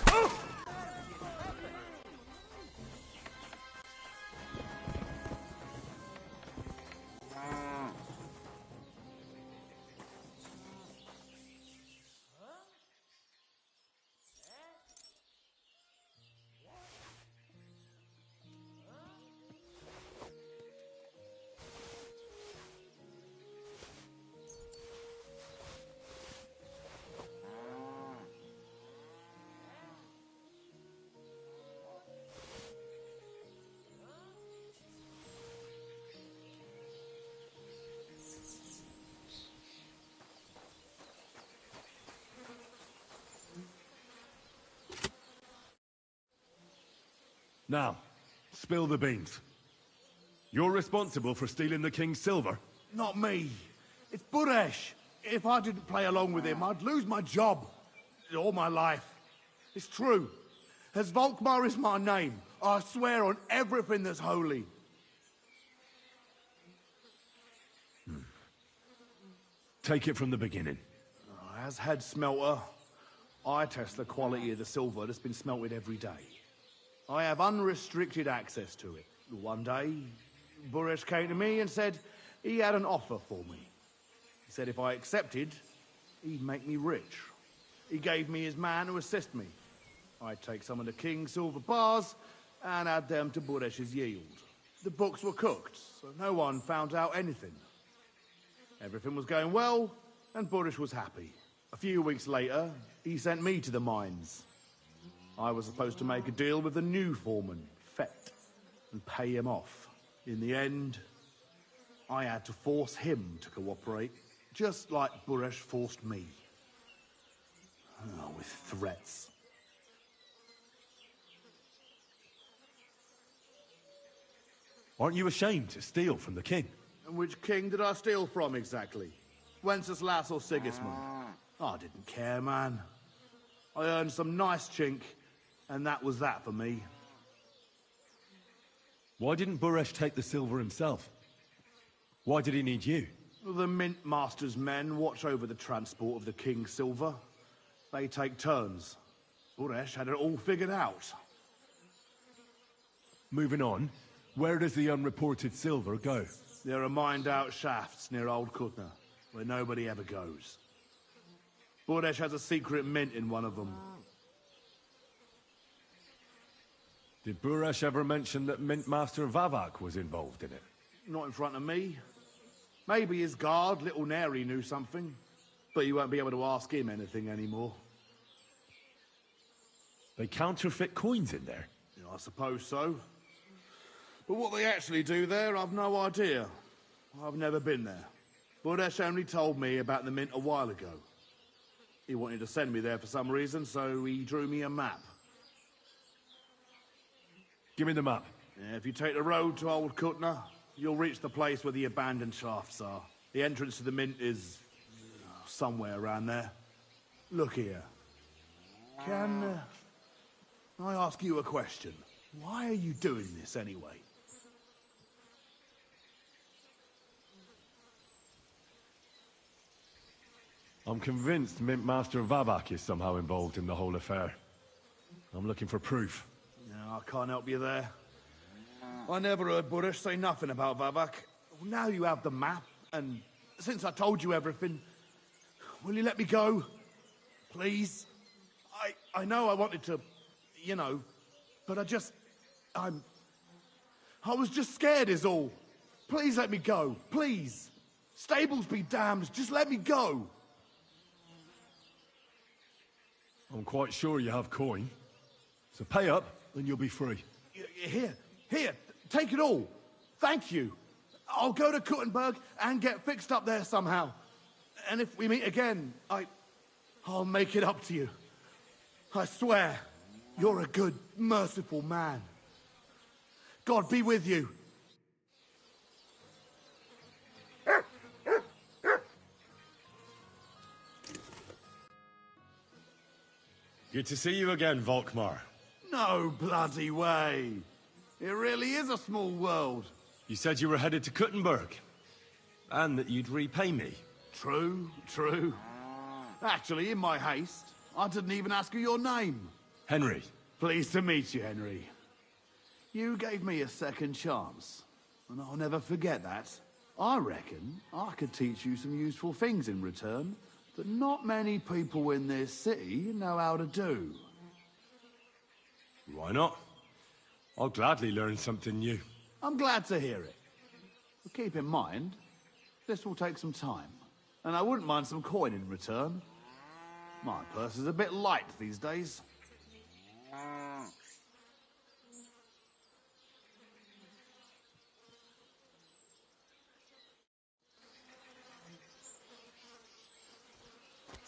Now, spill the beans. You're responsible for stealing the king's silver? Not me. It's Buresh. If I didn't play along with him, I'd lose my job. All my life. It's true. As Volkmar is my name, I swear on everything that's holy. Take it from the beginning. As head smelter, I test the quality of the silver that's been smelted every day. I have unrestricted access to it. One day, Buresh came to me and said he had an offer for me. He said if I accepted, he'd make me rich. He gave me his man to assist me. I'd take some of the king's silver bars and add them to Buresh's yield. The books were cooked, so no one found out anything. Everything was going well, and Buresh was happy. A few weeks later, he sent me to the mines. I was supposed to make a deal with the new foreman, Fett, and pay him off. In the end, I had to force him to cooperate, just like Buresh forced me. Oh, with threats. Aren't you ashamed to steal from the king? And which king did I steal from, exactly? Wenceslas or Sigismund? I didn't care, man. I earned some nice chink, and that was that for me. Why didn't Buresh take the silver himself? Why did he need you? The Mint Master's men watch over the transport of the king's silver. They take turns. Buresh had it all figured out. Moving on, where does the unreported silver go? There are mined-out shafts near Old Kuttenberg, where nobody ever goes. Buresh has a secret mint in one of them. Did Buresh ever mention that Mint Master Vavak was involved in it? Not in front of me. Maybe his guard, Little Neri, knew something. But you won't be able to ask him anything anymore. They counterfeit coins in there? Yeah, I suppose so. But what they actually do there, I've no idea. I've never been there. Buresh only told me about the mint a while ago. He wanted to send me there for some reason, so he drew me a map. Give me the map. Yeah, if you take the road to Old Kutner, you'll reach the place where the abandoned shafts are. The entrance to the mint is somewhere around there. Look here. Can I ask you a question? Why are you doing this anyway? I'm convinced Mint Master Vavak is somehow involved in the whole affair. I'm looking for proof. No, I can't help you there. I never heard Buresh say nothing about Vavak. Now you have the map and since I told you everything, will you let me go? Please? I know I wanted to, you know, but I was just scared is all. Please let me go, please. Stables be damned, just let me go. I'm quite sure you have coin. So pay up, and you'll be free. Here, take it all. Thank you. I'll go to Kuttenberg and get fixed up there somehow. And if we meet again, I'll make it up to you. I swear, you're a good, merciful man. God be with you. Good to see you again, Volkmar. No bloody way. It really is a small world. You said you were headed to Kuttenberg, and that you'd repay me. True. Actually, in my haste, I didn't even ask you your name. Henry. Pleased to meet you, Henry. You gave me a second chance, and I'll never forget that. I reckon I could teach you some useful things in return that not many people in this city know how to do. Why not? I'll gladly learn something new. I'm glad to hear it. But keep in mind, this will take some time, and I wouldn't mind some coin in return. My purse is a bit light these days.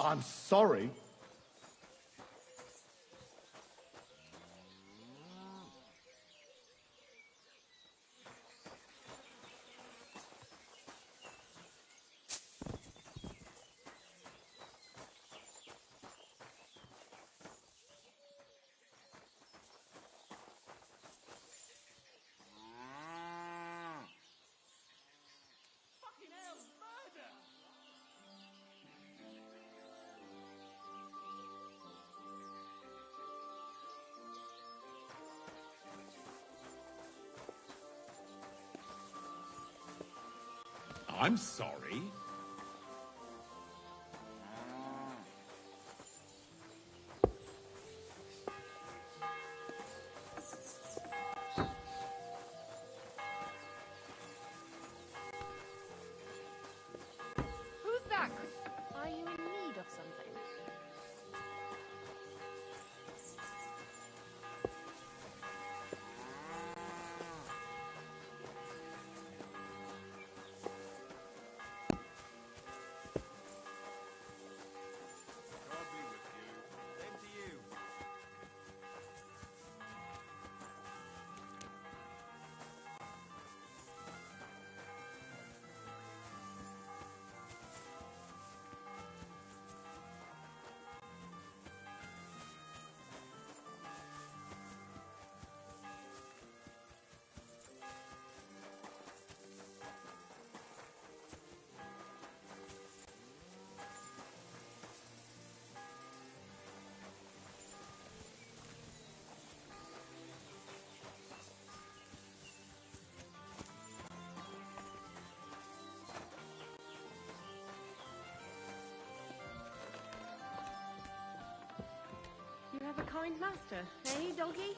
I'm sorry. I'm sorry. Who's that? Are you in need of something? You have a kind master, eh, doggy?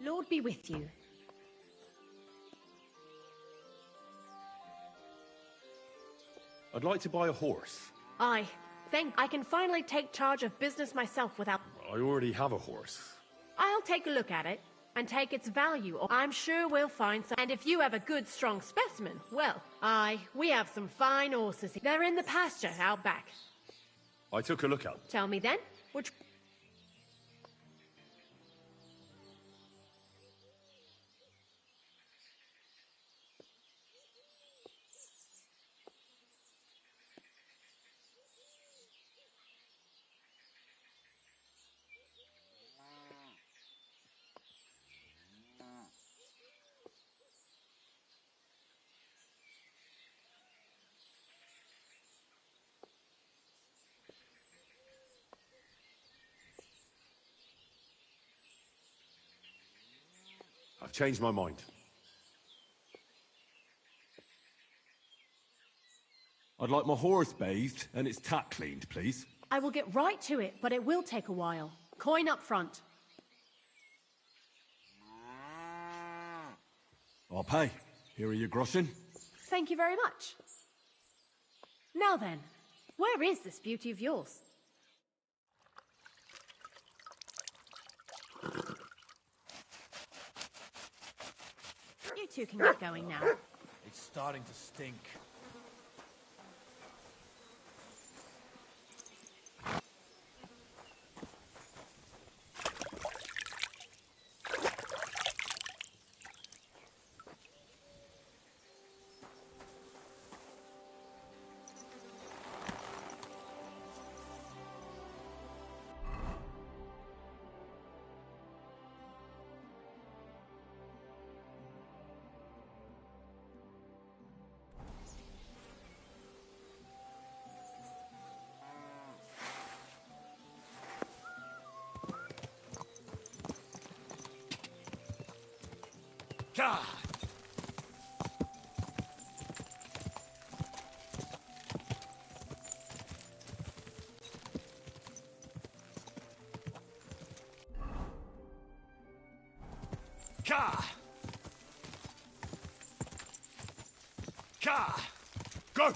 Lord be with you. I'd like to buy a horse. I can finally take charge of business myself without... I already have a horse. I'll take a look at it and take its value, or I'm sure we'll find some. And if you have a good, strong specimen, well, we have some fine horses. They're in the pasture out back. I took a look at them. Tell me then, which... I've changed my mind. I'd like my horse bathed and its tack cleaned, please. I will get right to it, but it will take a while. Coin up front. I'll pay. Here are your groschen. Thank you very much. Now then, where is this beauty of yours? You two can get going now. It's starting to stink. God! Ka! Ka! Go!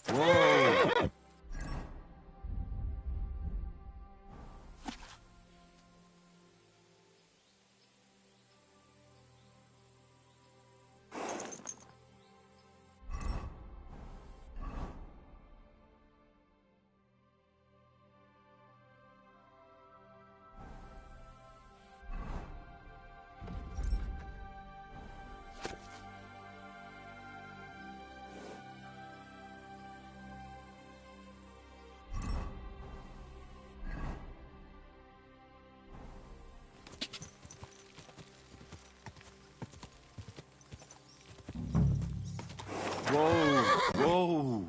Whoa! Whoa! Whoa!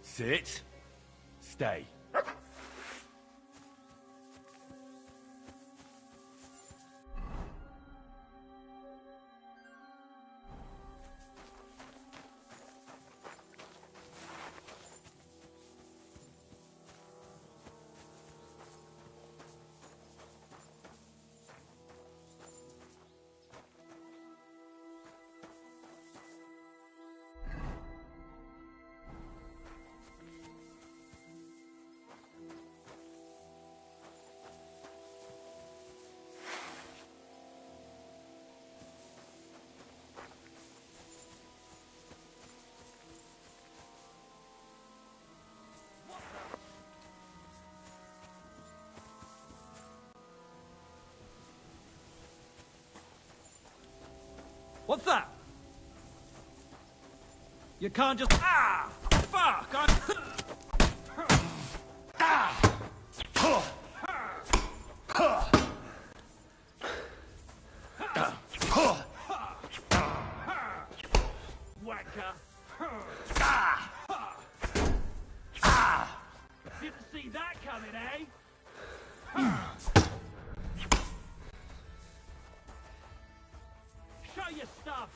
Sit. Stay. What's that? You can't just... Ah! Fuck! Ah! Wanker! Ah! Ah! Didn't see that coming, eh? Show your stuff!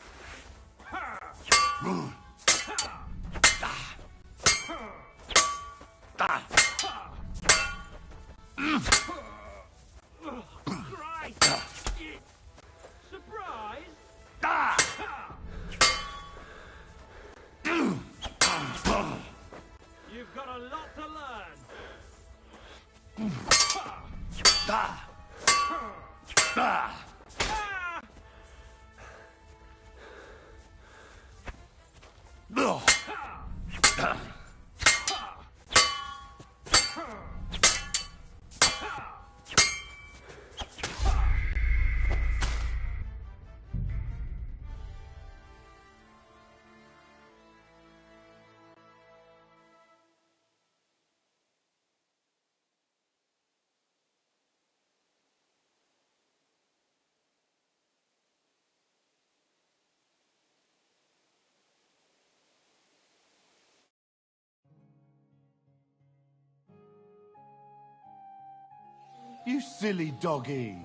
Surprise! You've got a lot to learn. You silly doggy.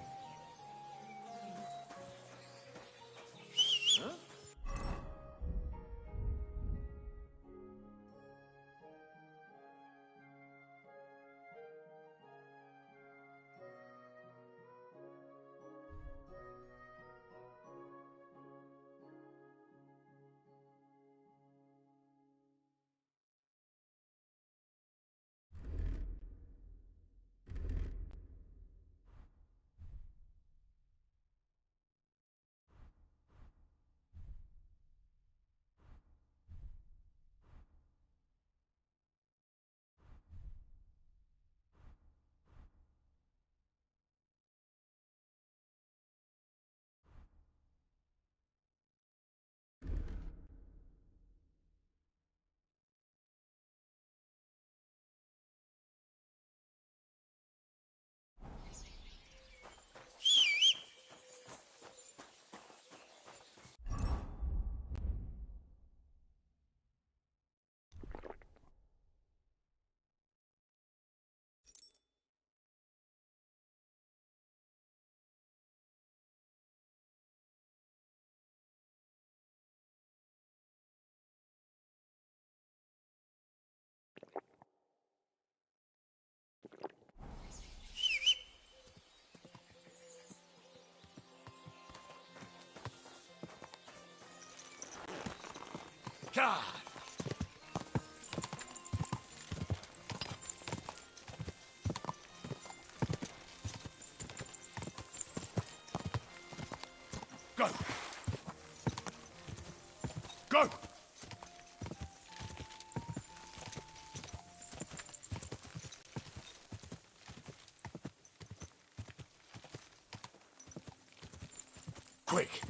God! Go! Go! Quick!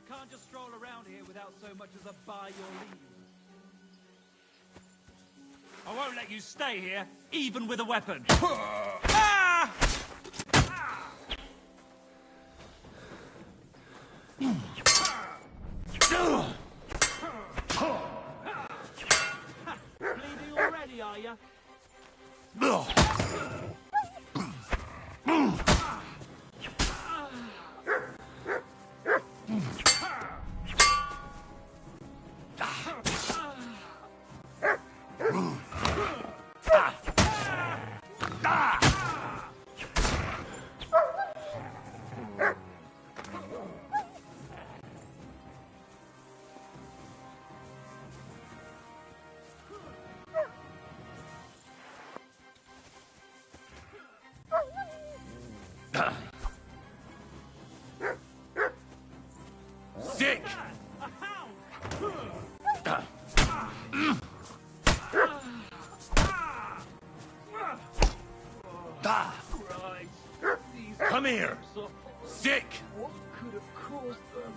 Can't just stroll around here without so much as a by your leave. I won't let you stay here, even with a weapon. Ah! Bleeding already, are you? Sick! Come here! Sick! What could have caused them?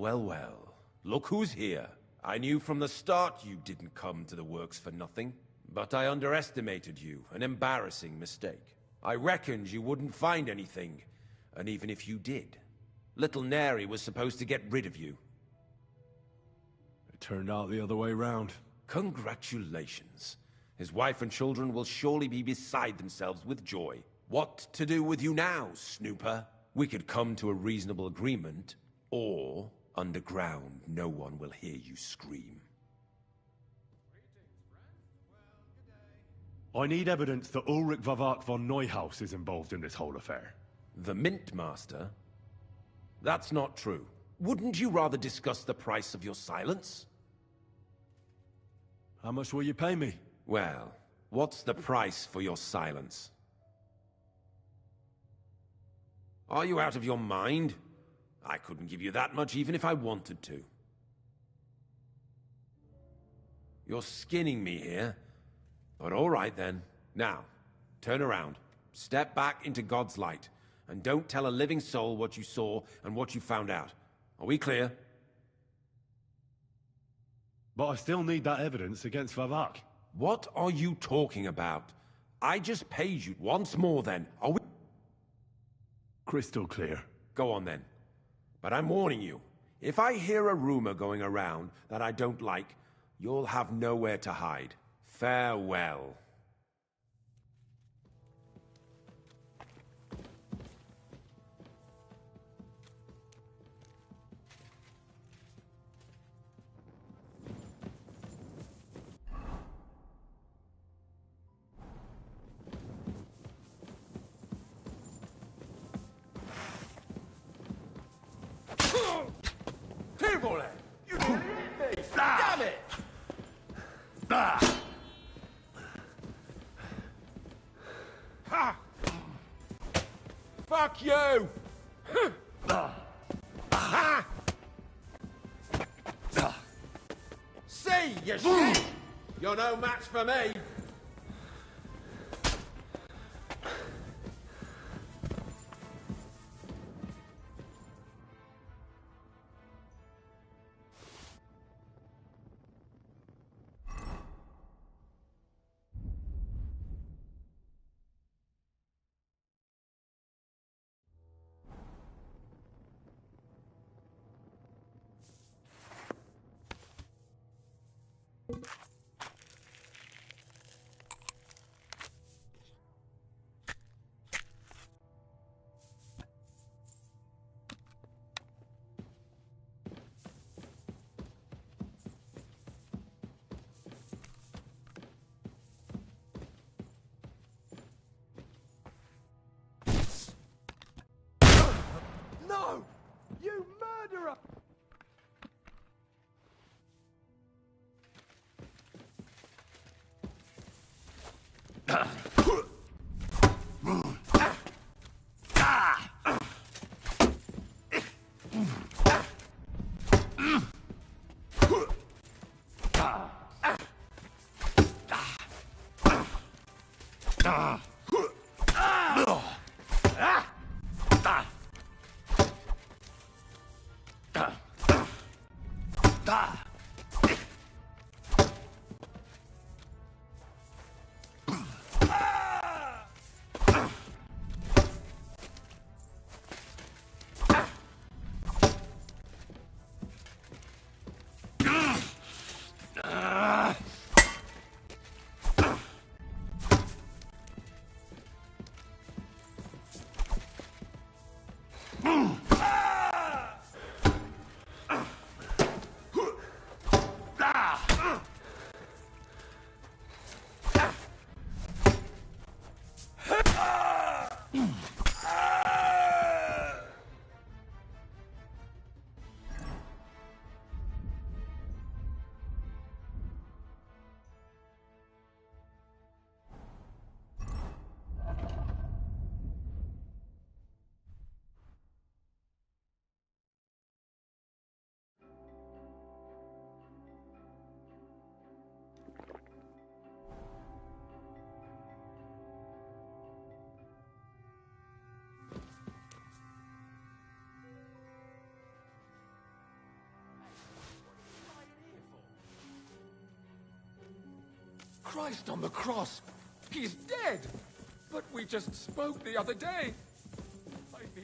well, well. Look who's here. I knew from the start you didn't come to the works for nothing. But I underestimated you. An embarrassing mistake. I reckoned you wouldn't find anything. And even if you did, little Neri was supposed to get rid of you. It turned out the other way round. Congratulations. His wife and children will surely be beside themselves with joy. What to do with you now, Snooper? We could come to a reasonable agreement, or underground no one will hear you scream. I need evidence that Ulrich Vavak von Neuhaus is involved in this whole affair. The Mint Master? That's not true. Wouldn't you rather discuss the price of your silence? How much will you pay me? Well, what's the price for your silence? Are you out of your mind? I couldn't give you that much even if I wanted to. You're skinning me here. But all right then. Now, turn around. Step back into God's light. And don't tell a living soul what you saw and what you found out. Are we clear? But I still need that evidence against Vavak. What are you talking about? I just paid you once more then. Are we... Crystal clear. Go on then. But I'm warning you. If I hear a rumor going around that I don't like, you'll have nowhere to hide. Farewell. You didn't hit me! Damn it! Ha! Fuck you! Ha! See, you shit! You're no match for me! Christ on the cross! He's dead! But we just spoke the other day! I need to...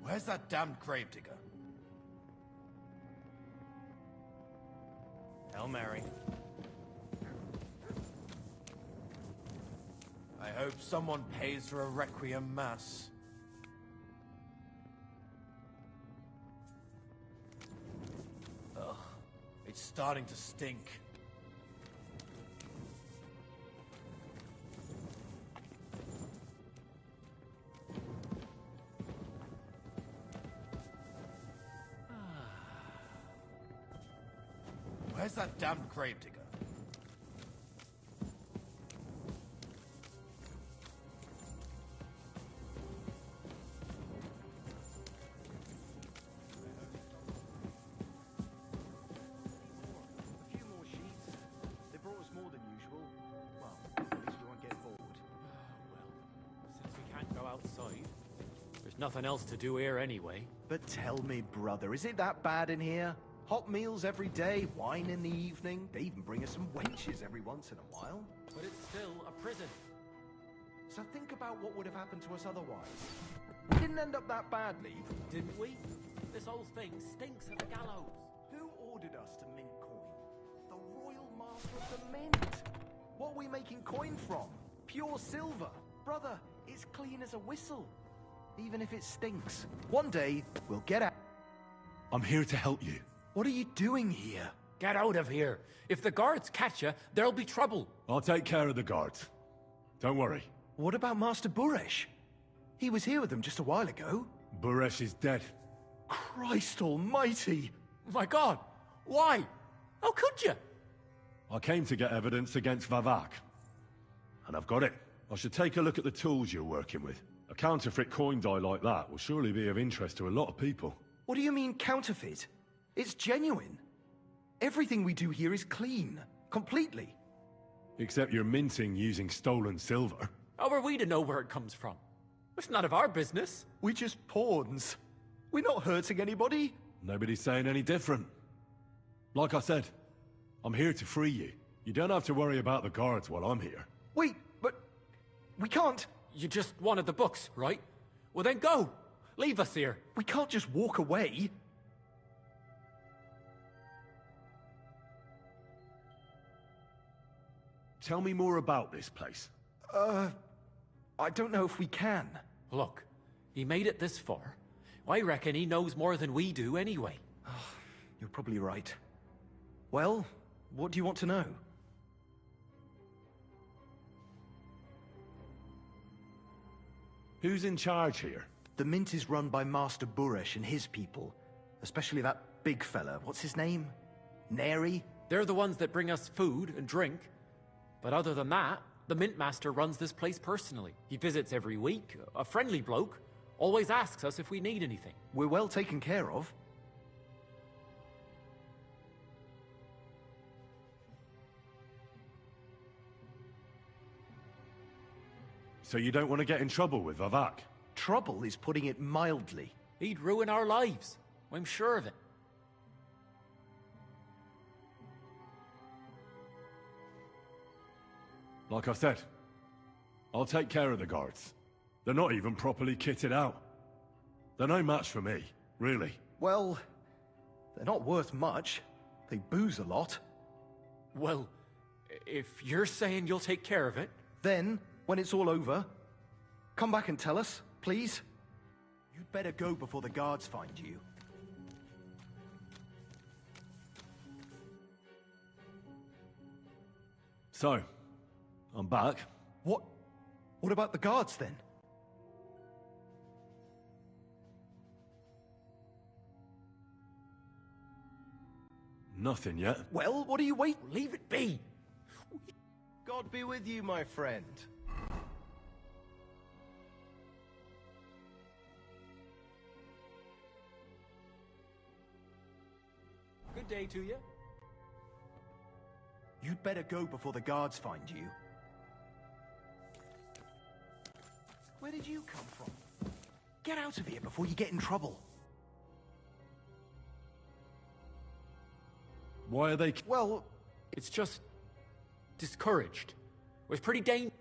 Where's that damned gravedigger? Hail Mary. I hope someone pays for a requiem mass. Ugh, it's starting to stink. Where's that damned gravedigger? A few more sheets. They brought us more than usual. Well, at least we won't get bored. Well, since we can't go outside, there's nothing else to do here anyway. But tell me, brother, is it that bad in here? Hot meals every day, wine in the evening. They even bring us some wenches every once in a while. But it's still a prison. So think about what would have happened to us otherwise. We didn't end up that badly. Didn't we? This whole thing stinks of the gallows. Who ordered us to mint coin? The Royal Master of the Mint. What are we making coin from? Pure silver. Brother, it's clean as a whistle. Even if it stinks. One day, we'll get out. I'm here to help you. What are you doing here? Get out of here. If the guards catch you, there'll be trouble. I'll take care of the guards. Don't worry. What about Master Buresh? He was here with them just a while ago. Buresh is dead. Christ almighty! My God! Why? How could you? I came to get evidence against Vavak. And I've got it. I should take a look at the tools you're working with. A counterfeit coin die like that will surely be of interest to a lot of people. What do you mean counterfeit? It's genuine. Everything we do here is clean. Completely. Except you're minting using stolen silver. How are we to know where it comes from? It's none of our business. We're just pawns. We're not hurting anybody. Nobody's saying any different. Like I said, I'm here to free you. You don't have to worry about the guards while I'm here. Wait, but we can't. You just wanted the books, right? Well then go. Leave us here. We can't just walk away. Tell me more about this place. I don't know if we can. Look, he made it this far. I reckon he knows more than we do anyway. You're probably right. Well, what do you want to know? Who's in charge here? The mint is run by Master Buresh and his people. Especially that big fella. What's his name? Neri? They're the ones that bring us food and drink. But other than that, the mint master runs this place personally. He visits every week, a friendly bloke. Always asks us if we need anything. We're well taken care of. So you don't want to get in trouble with Vavak? Trouble is putting it mildly. He'd ruin our lives. I'm sure of it. Like I said, I'll take care of the guards. They're not even properly kitted out. They're no match for me, really. Well, they're not worth much. They booze a lot. Well, if you're saying you'll take care of it... Then, when it's all over, come back and tell us, please. You'd better go before the guards find you. So, I'm back. What about the guards, then? Nothing yet. Well, what are you waiting? Leave it be. God be with you, my friend. Good day to you. You'd better go before the guards find you. Where did you come from? Get out of here before you get in trouble. Why are they... Well, it's just... discouraged. It was pretty dangerous.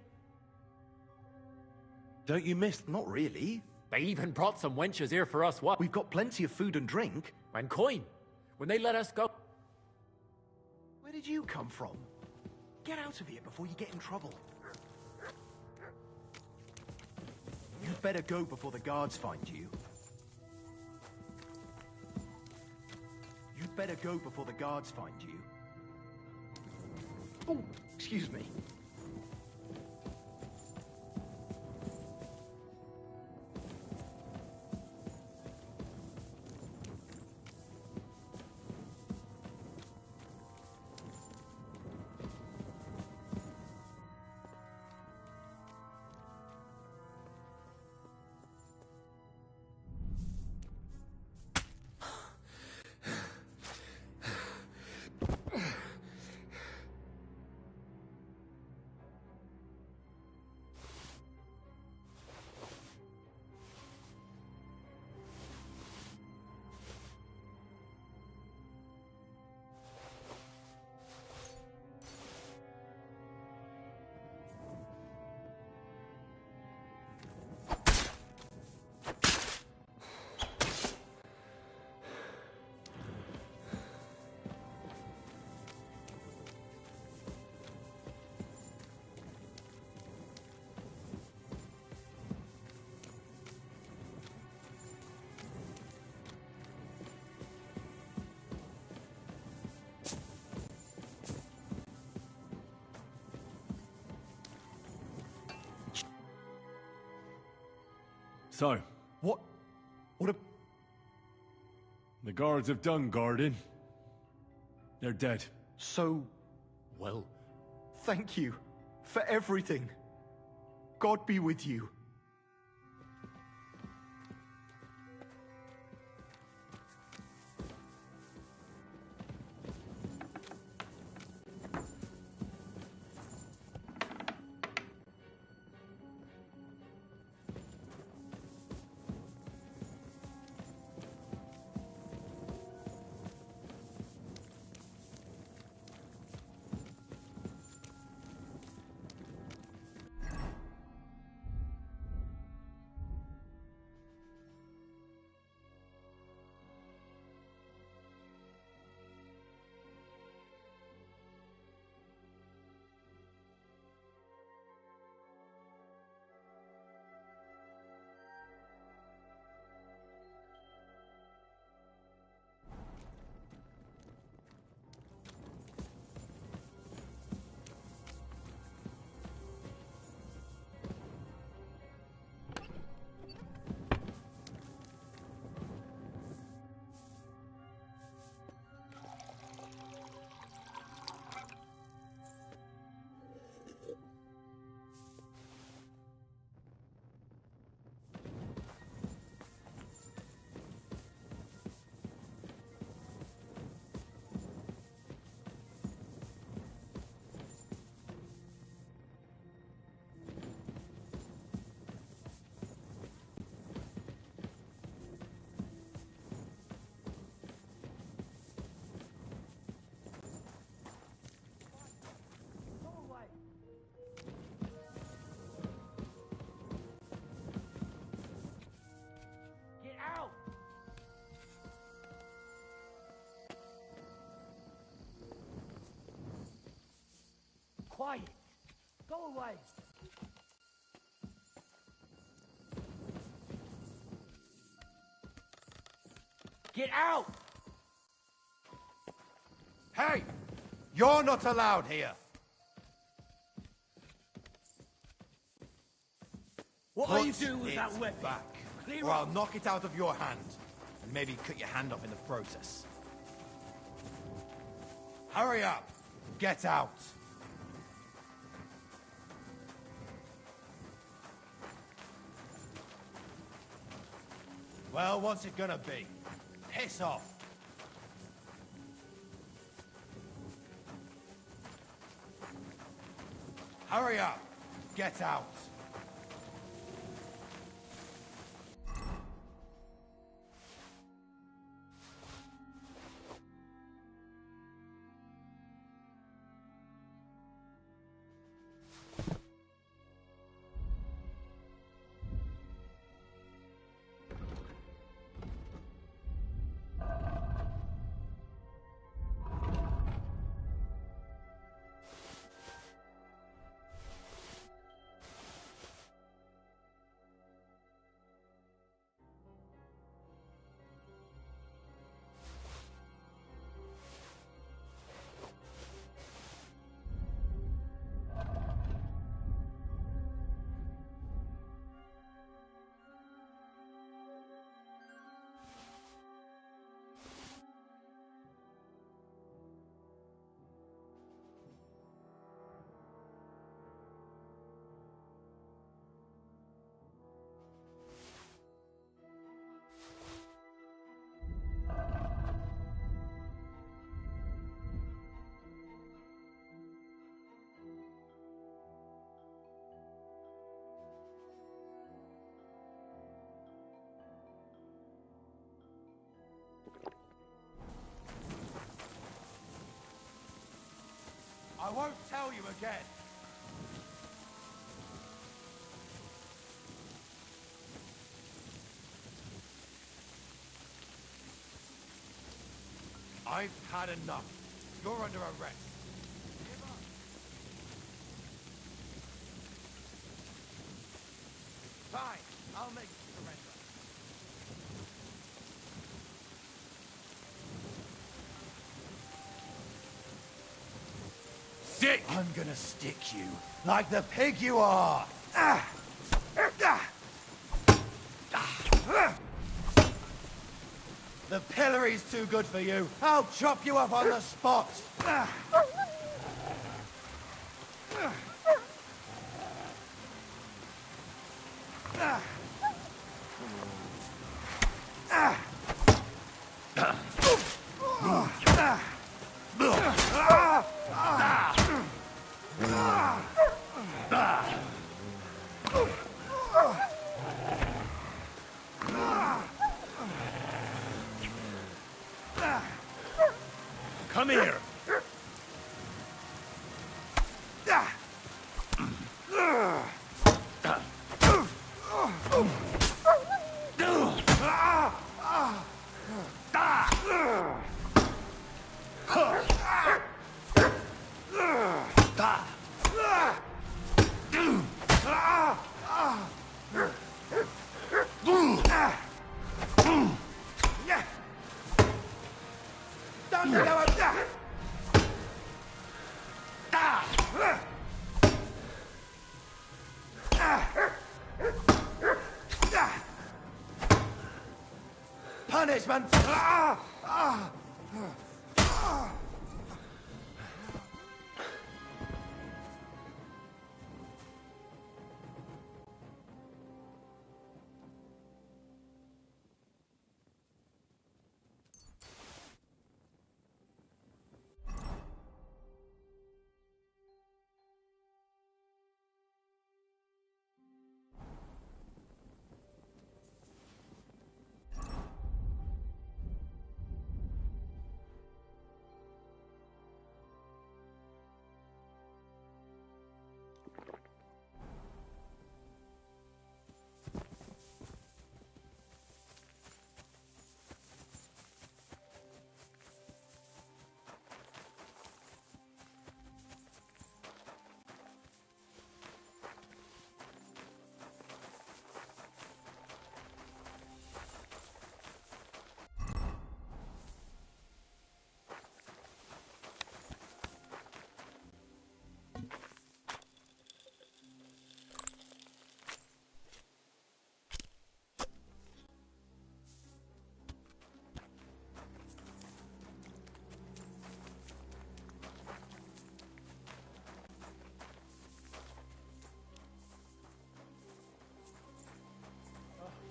Don't you miss... Not really. They even brought some wenches here for us, what? We've got plenty of food and drink. And coin. When they let us go... Where did you come from? Get out of here before you get in trouble. You'd better go before the guards find you. You'd better go before the guards find you. Oh, excuse me. So, What a... the guards have done guarding. They're dead. So... Well... Thank you for everything. God be with you. Quiet. Go away. Get out! Hey! You're not allowed here! What Put are you doing with it that weapon? back, Clear or I'll up. knock it out of your hand, and maybe cut your hand off in the process. Hurry up! Get out! Well, what's it gonna be? Piss off! Hurry up! Get out! I won't tell you again. I've had enough. You're under arrest. Give up. Fine. I'll make you surrender. Stick! I'm gonna stick you, like the pig you are! Ah! Ah! Ah! The pillory's too good for you. I'll chop you up on the spot! Ah! Ah! Come here. Punishment!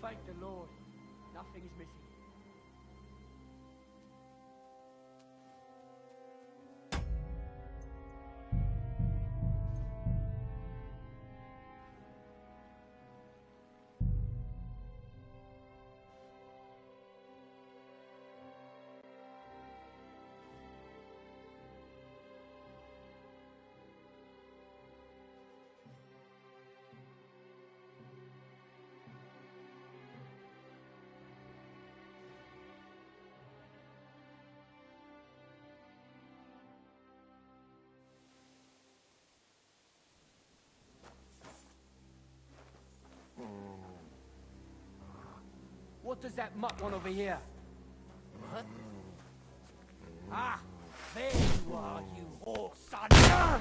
Thank the Lord. Nothing is missing. What does that mutt want over here? What? Ah! There you are, you whore son!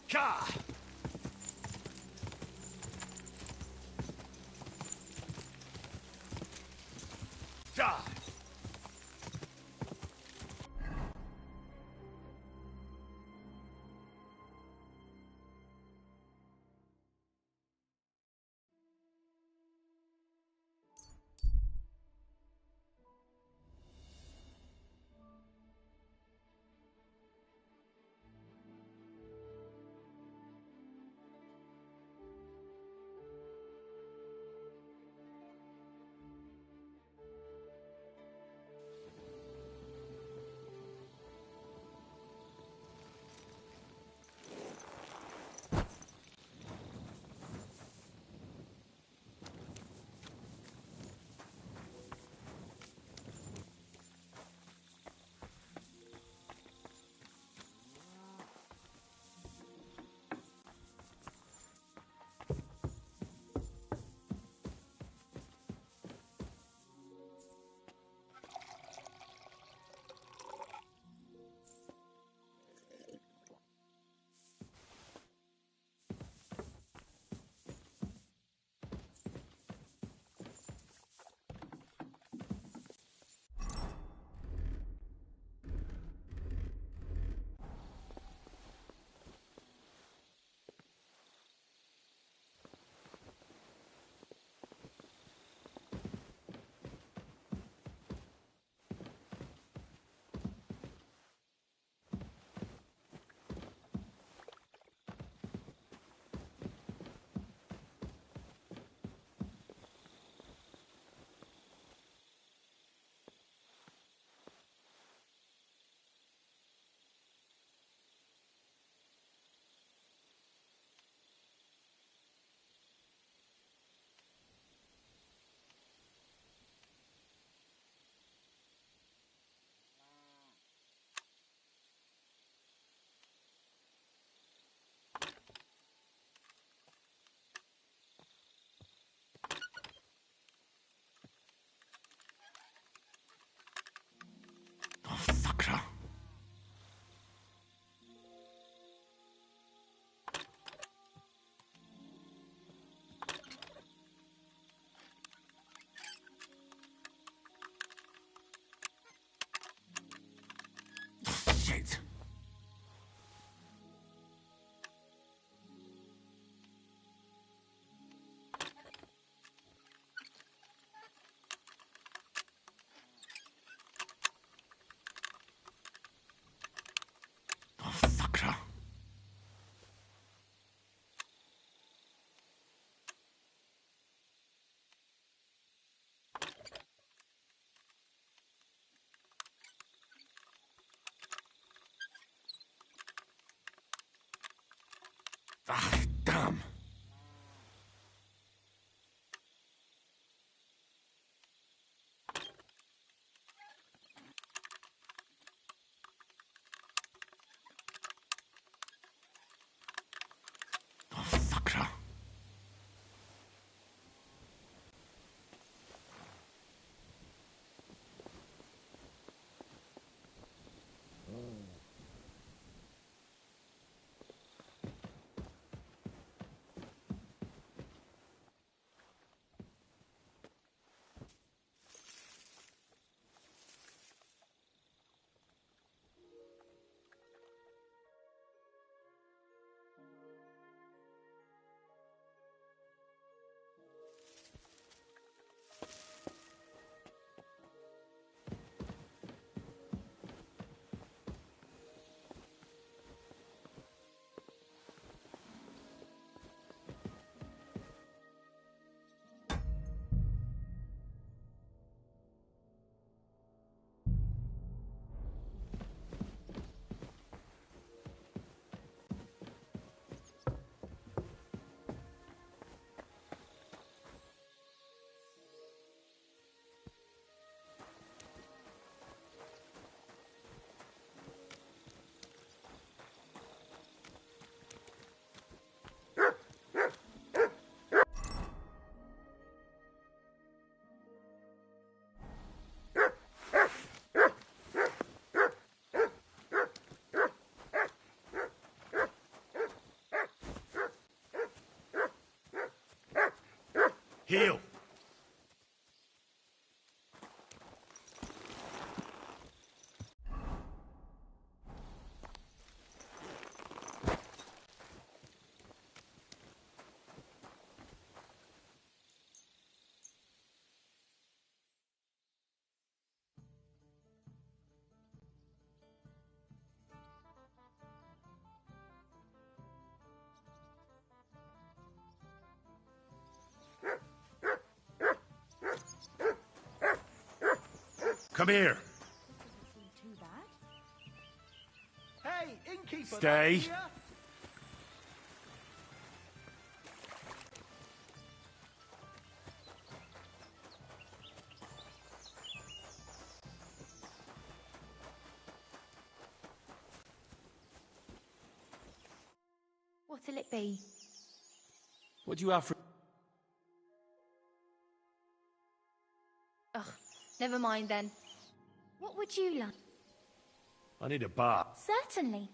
Ka! Die! Heal! Come here. Too bad. Hey, innkeeper! Stay. back here? What'll it be? What do you have for... Ugh, never mind then. What would you like? I need a bath. Certainly.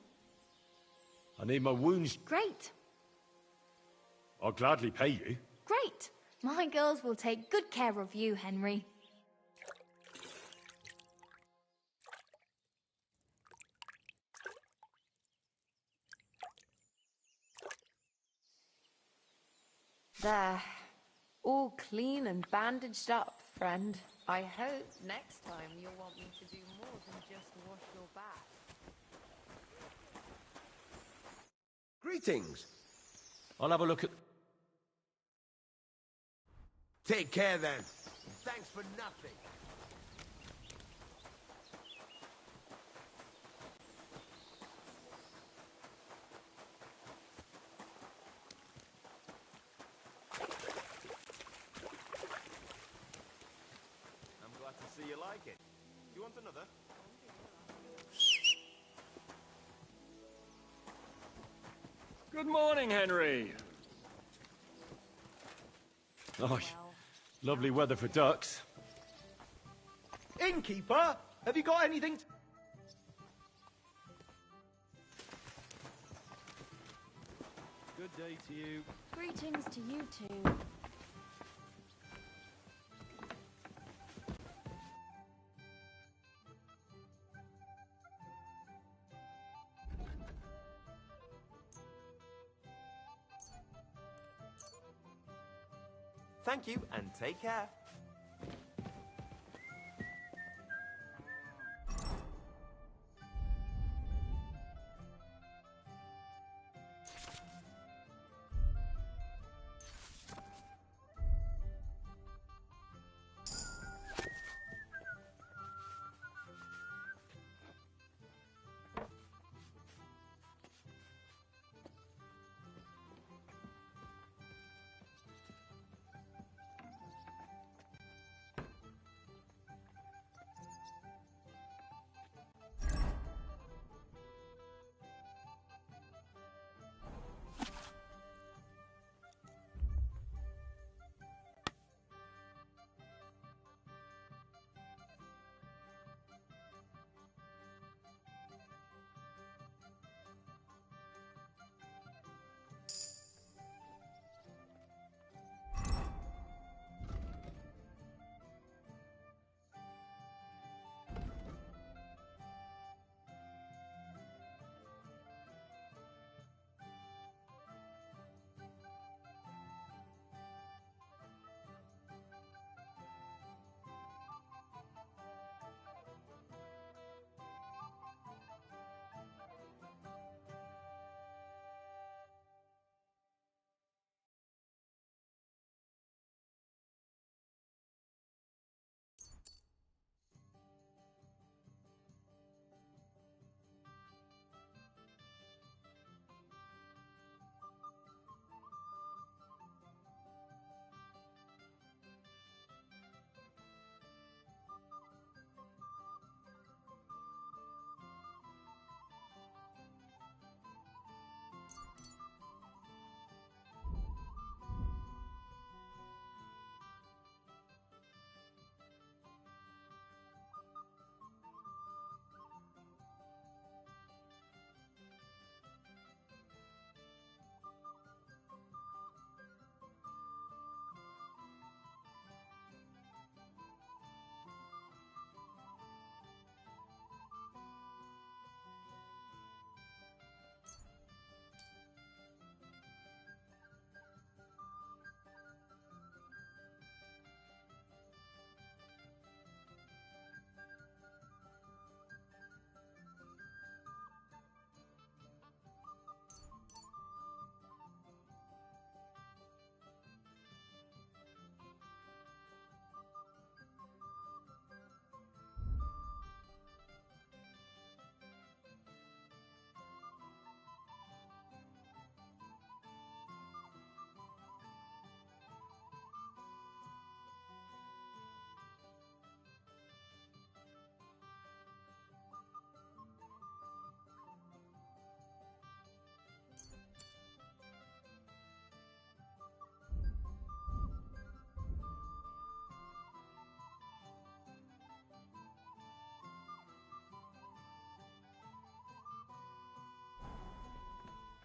I need my wounds. Great. I'll gladly pay you. Great. My girls will take good care of you, Henry. There. All clean and bandaged up, friend. I hope next time you'll want me to do more than just wash your back. Greetings. I'll have a look at... Take care then. Thanks for nothing. I'm glad to see you like it. Do you want another? Good morning, Henry. Oh, lovely weather for ducks. Innkeeper, have you got anything? Good day to you. Greetings to you too. Thank you, and take care.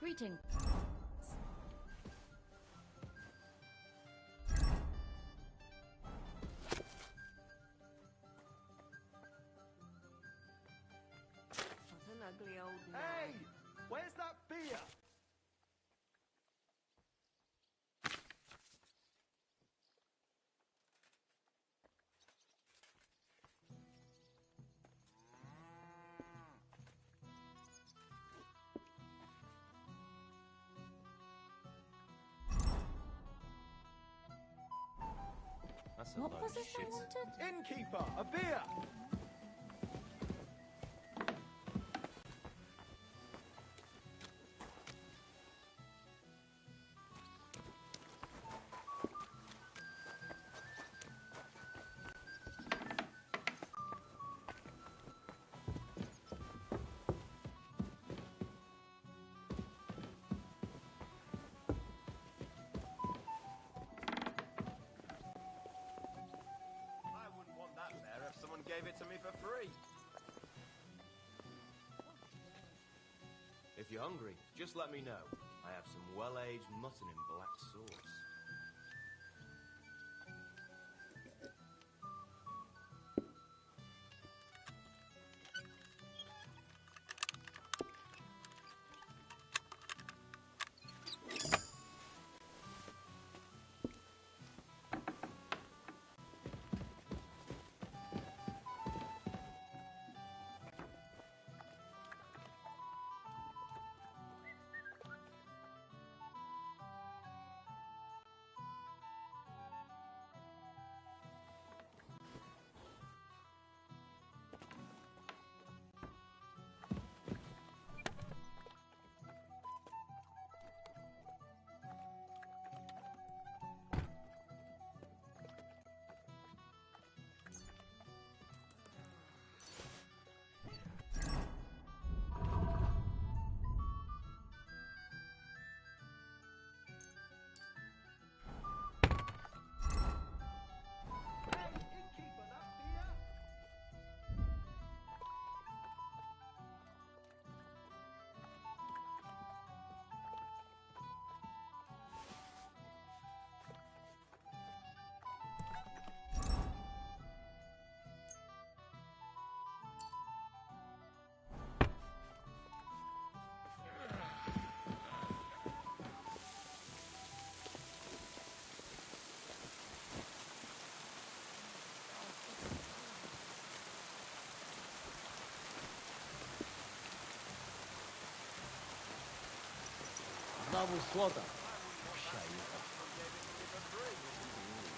Greeting. What an ugly old man. Hey! Where's that beer? That's a What load was of it shit. I wanted? Innkeeper, a beer! I wouldn't want that there if someone gave it to me for free. If you're hungry, just let me know. I have some well-aged mutton in black sauce.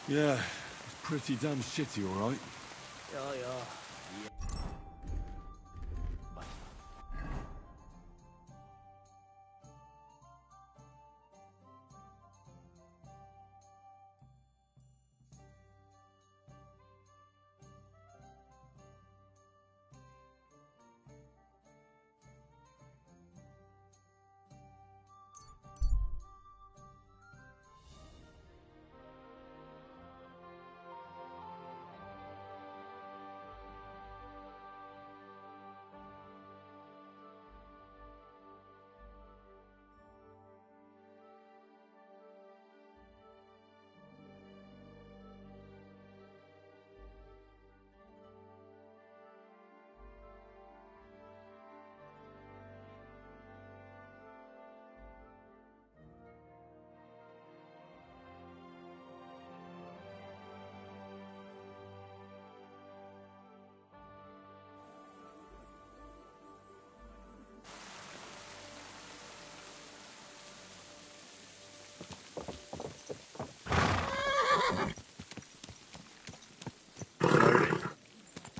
Yeah, it's pretty damn shitty, all right. Yeah, yeah.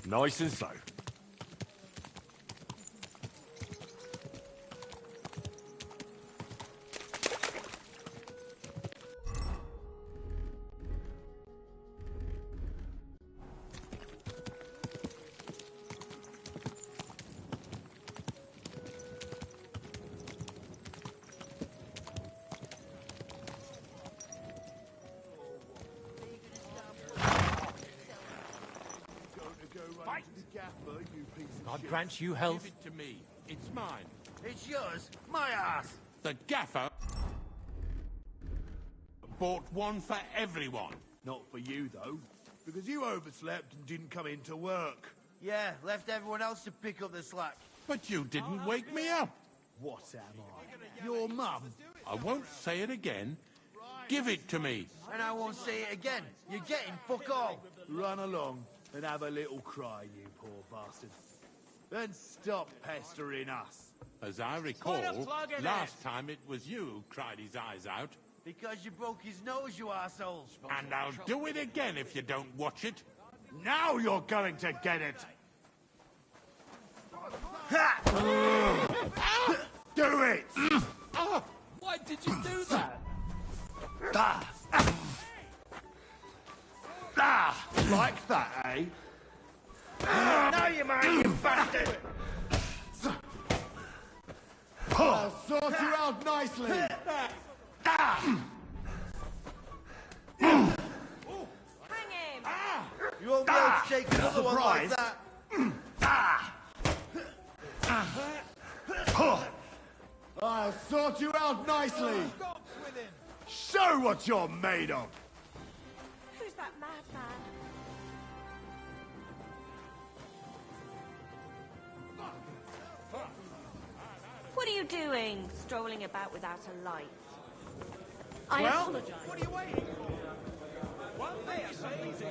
Nice and slow. God grant you health. Give it to me. It's mine. It's yours. My ass. The gaffer bought one for everyone. Not for you, though, because you overslept and didn't come into work. Yeah, left everyone else to pick up the slack. But you didn't wake me up. What am I? Your mum? I won't say it again. Give it to me. And I won't say it again. You're getting fuck all. Run along and have a little cry, you poor bastard. Then stop pestering us. As I recall, last time it was you who cried his eyes out. Because you broke his nose, you assholes. And I'll do it again if you don't watch it. Now you're going to get it! Do it! Why did you do that? Like that, eh? Now you're mine, you bastard! I'll sort you out nicely! Hang him! You won't be able to take another one like that. I'll sort you out nicely! Show what you're made of! Who's that madman? What are you doing, strolling about without a light? I apologize. What are you waiting for? One thing is easy.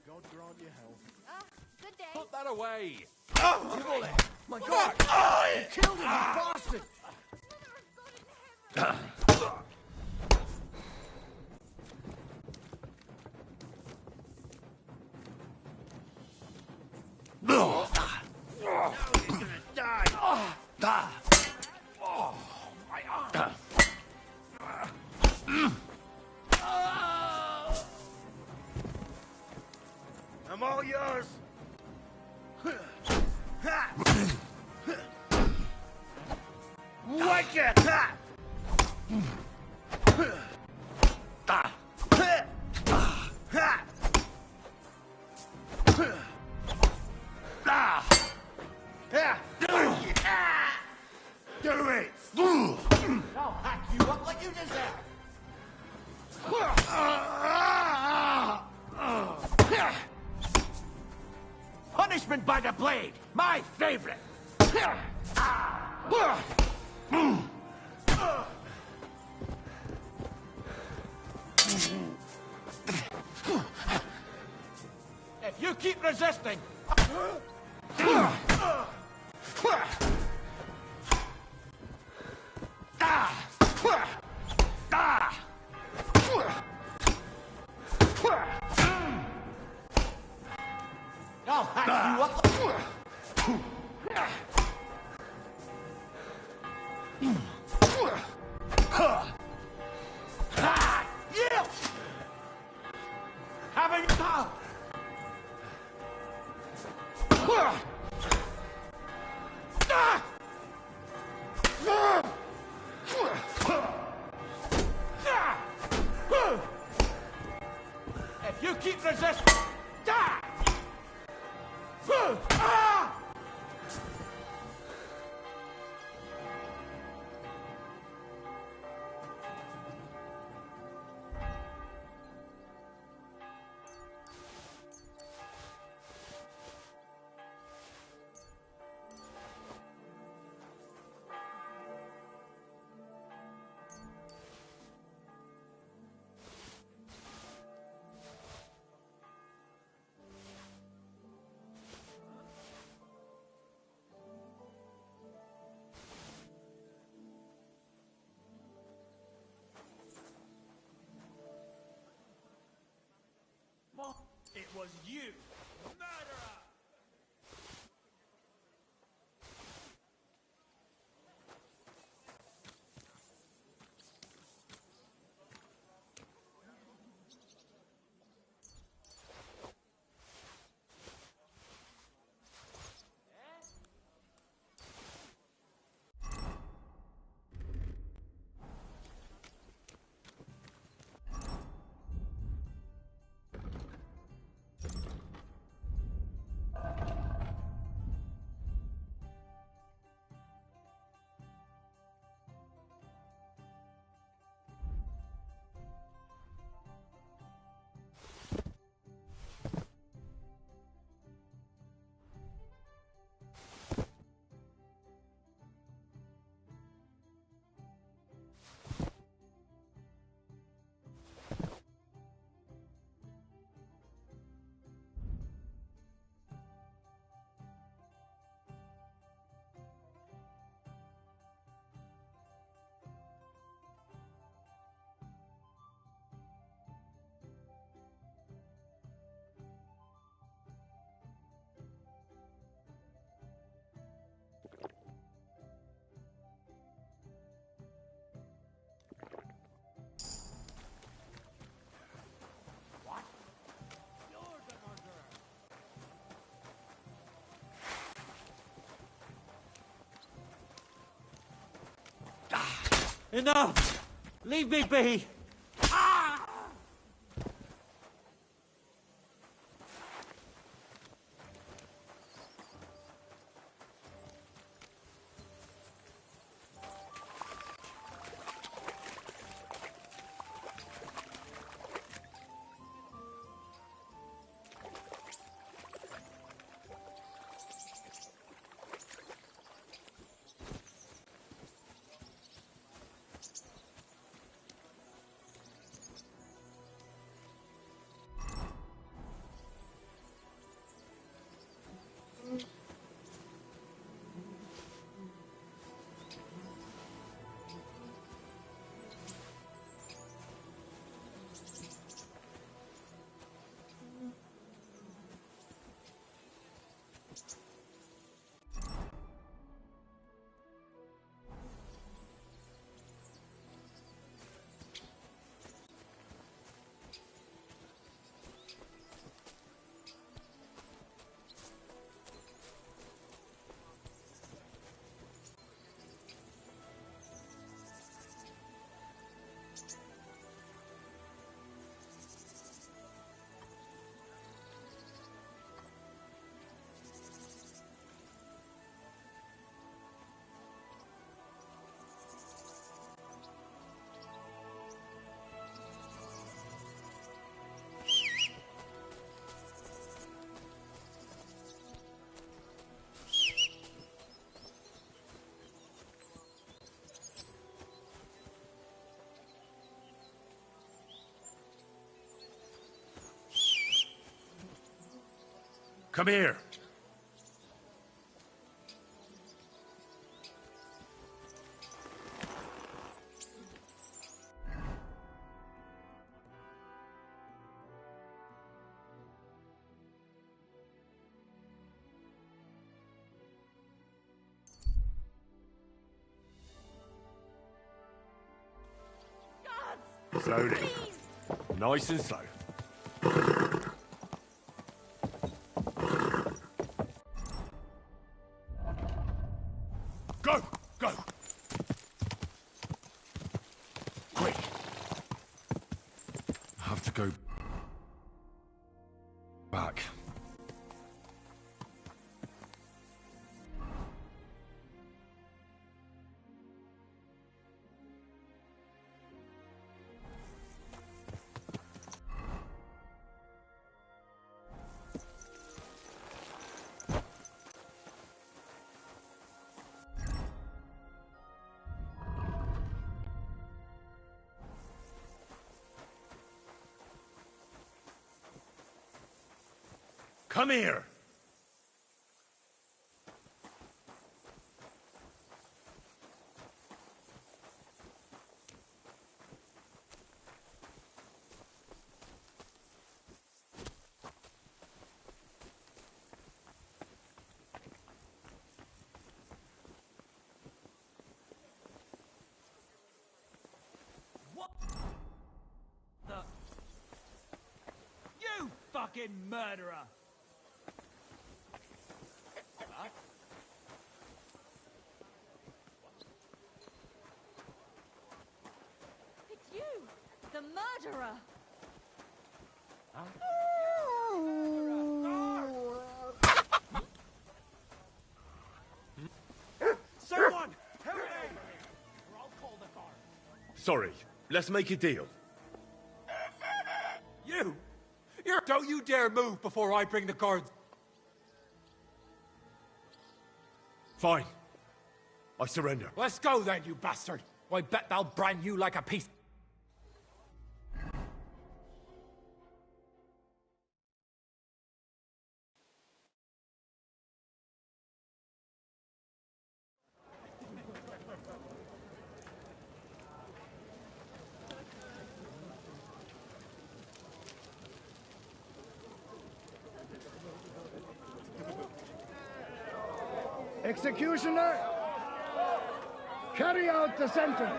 God grant you health. Good day. Put that away. Oh, my God! You killed him, you bastard! Now you're gonna die. Oh, my arm. I'm all yours. Watch it! Do it! I'll hack you up like you deserve. Punishment by the blade, my favorite. If you keep resisting. I'll hack you up. Yeah! Having keep resisting! Die! Ah! It was you! Murderer! Enough! Leave me be! Come here. Slowly. Nice and slow. Go! Go! Quick! I have to go Back. Come here! What the? You fucking murderer! It's you! The murderer! Someone! Help me! Or I'll call the guard. Sorry, let's make a deal. You! Don't you dare move before I bring the guards. Fine. I surrender. Let's go then, you bastard. I bet they'll brand you like a piece. Executioner, carry out the sentence.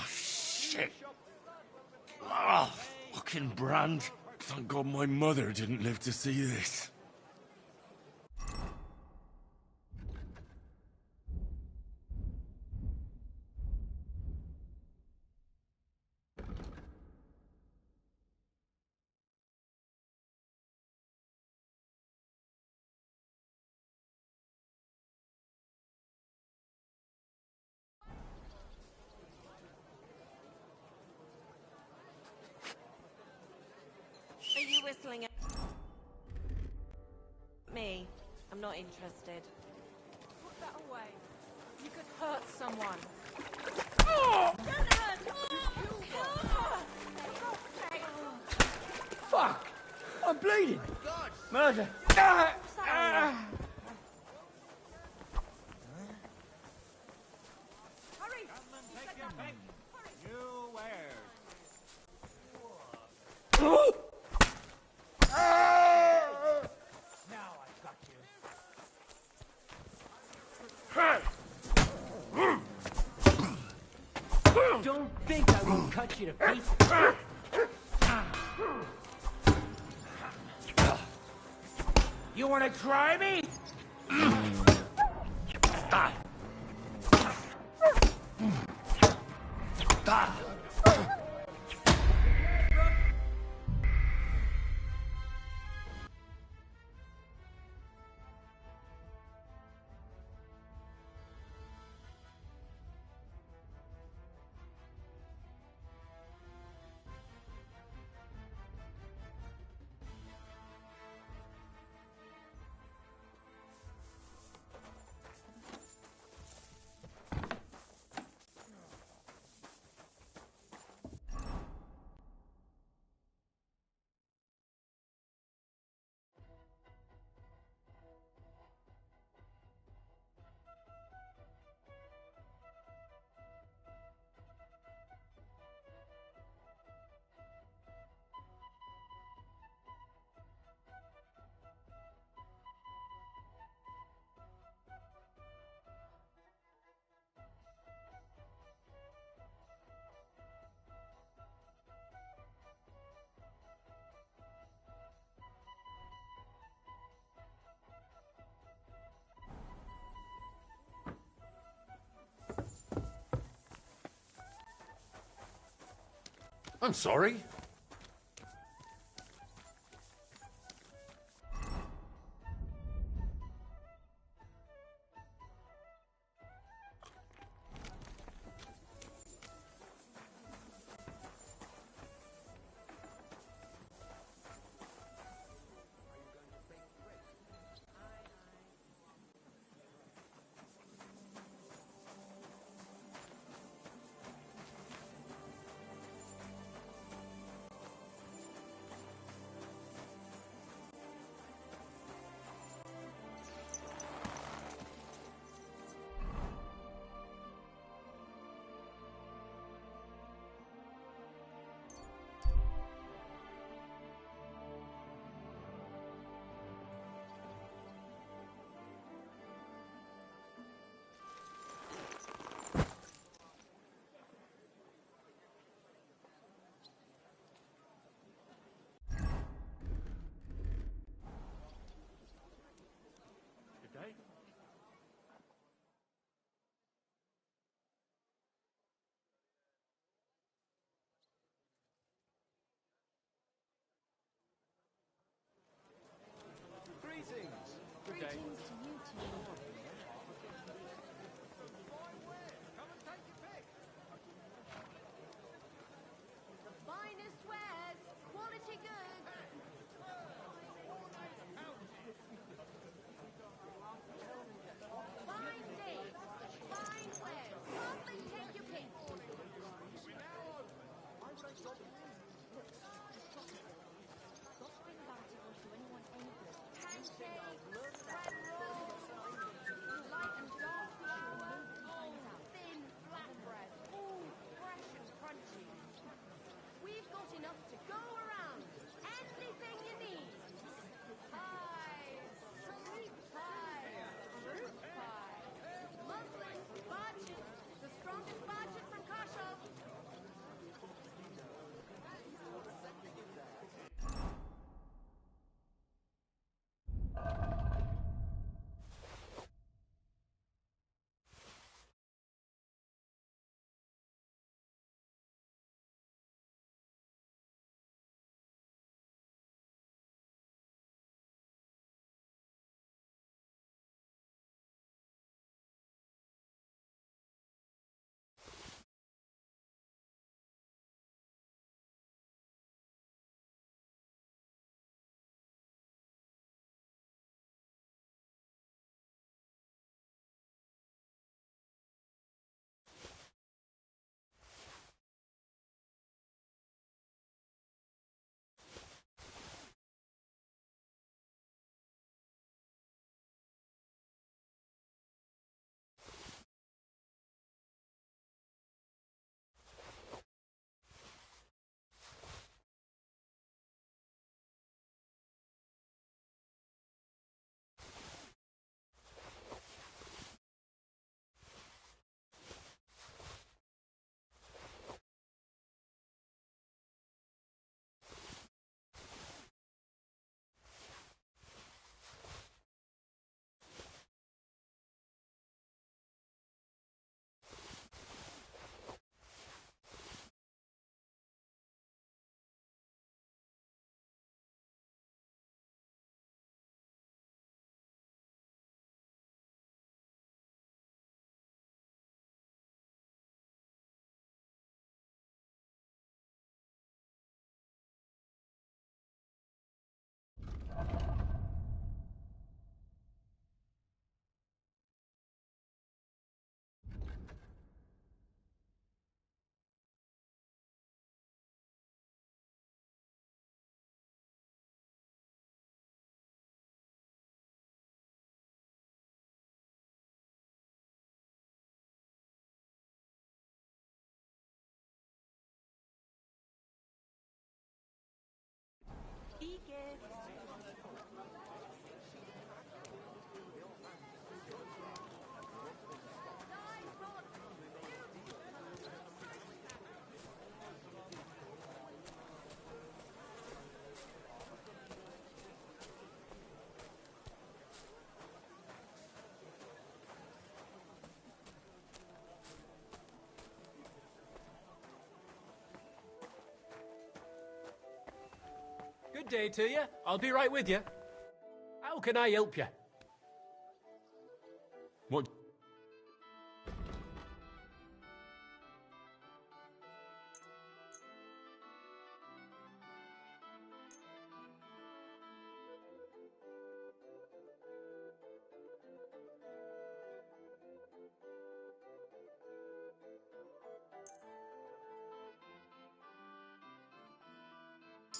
Shit. Oh, fucking Brand. Thank God my mother didn't live to see this. Are you whistling at me? I'm not interested. Put that away. You could hurt someone. Oh! Don't hurt! Fuck! I'm bleeding! God! Murder! Hurry! You where? Now I've got you. Don't think I won't cut you to pieces. You wanna try me? I'm sorry. Good day to you. I'll be right with you. How can I help you? What?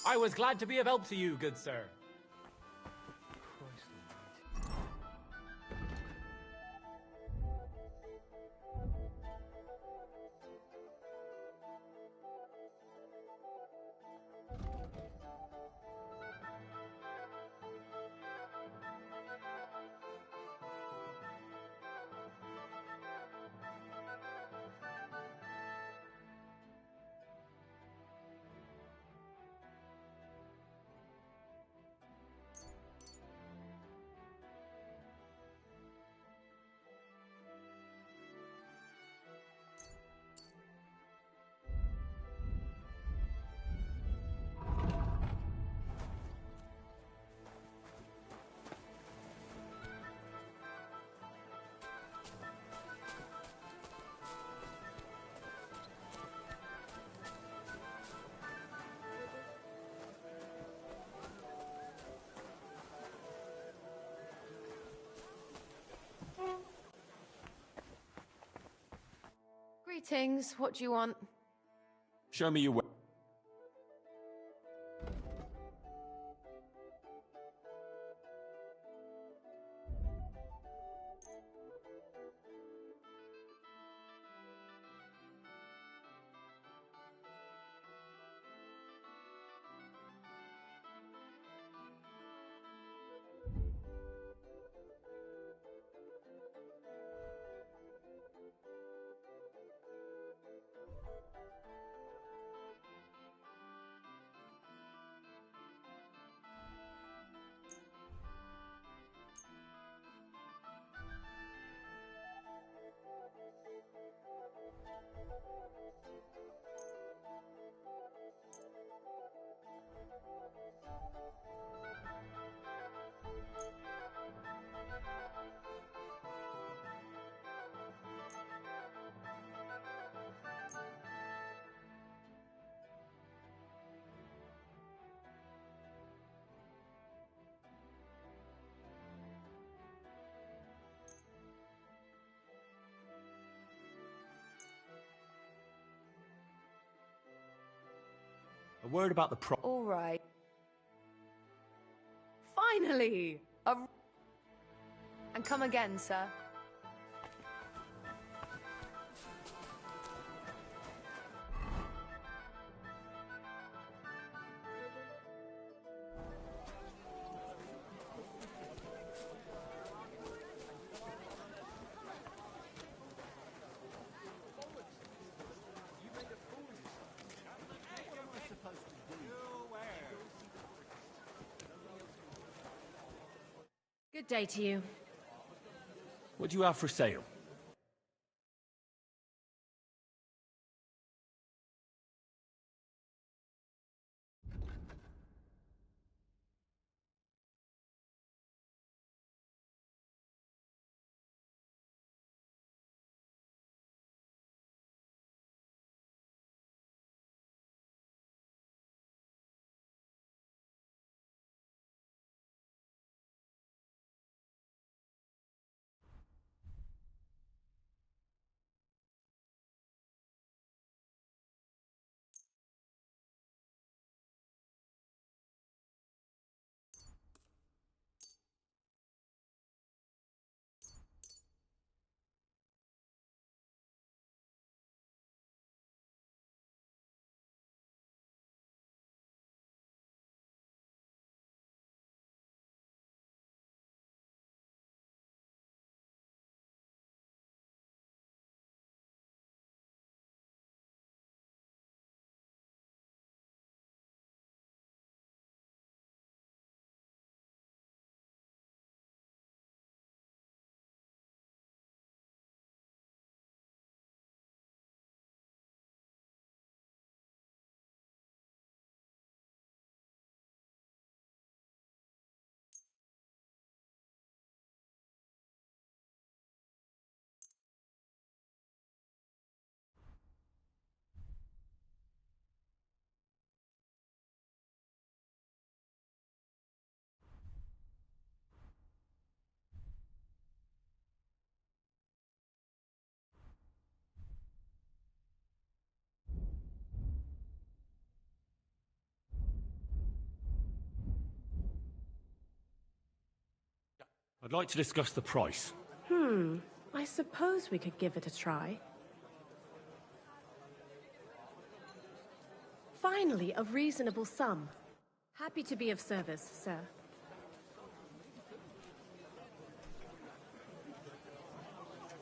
I was glad to be of help to you, good sir. Greetings, what do you want? Show me your way. A word about the pro- All right. Finally! And come again, sir. Good day to you. What do you have for sale? I'd like to discuss the price. I suppose we could give it a try. Finally, a reasonable sum. Happy to be of service, sir.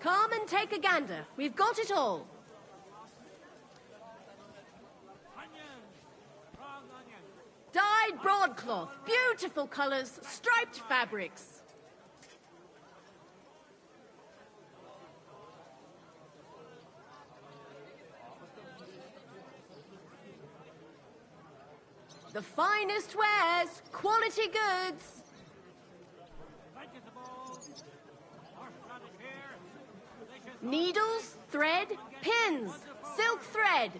Come and take a gander. We've got it all. Dyed broadcloth, beautiful colors, striped fabrics. The finest wares, quality goods. Needles, thread, pins, silk thread.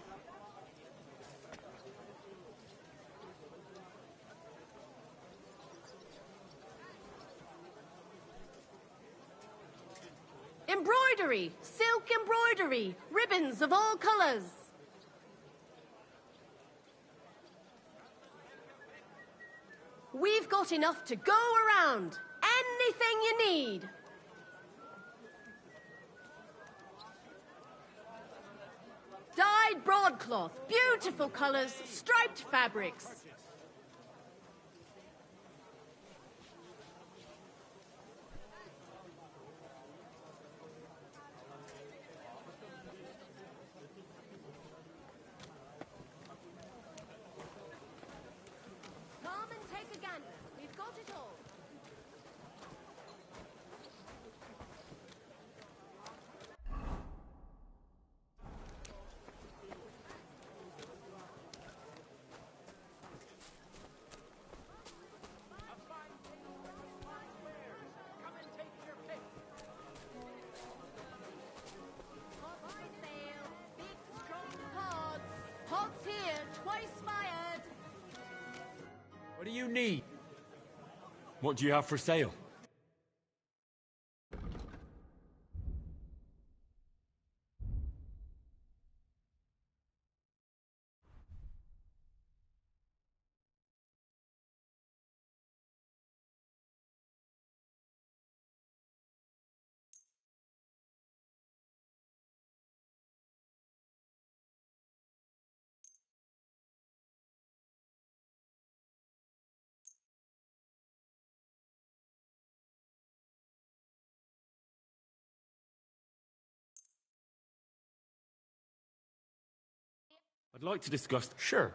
Embroidery, silk embroidery, ribbons of all colors. We've got enough to go around. Anything you need. Dyed broadcloth, beautiful colors, striped fabrics. Come and take a gander. We've got it all. Pots here, twice fired. What do you need? What do you have for sale? I'd like to discuss... Sure.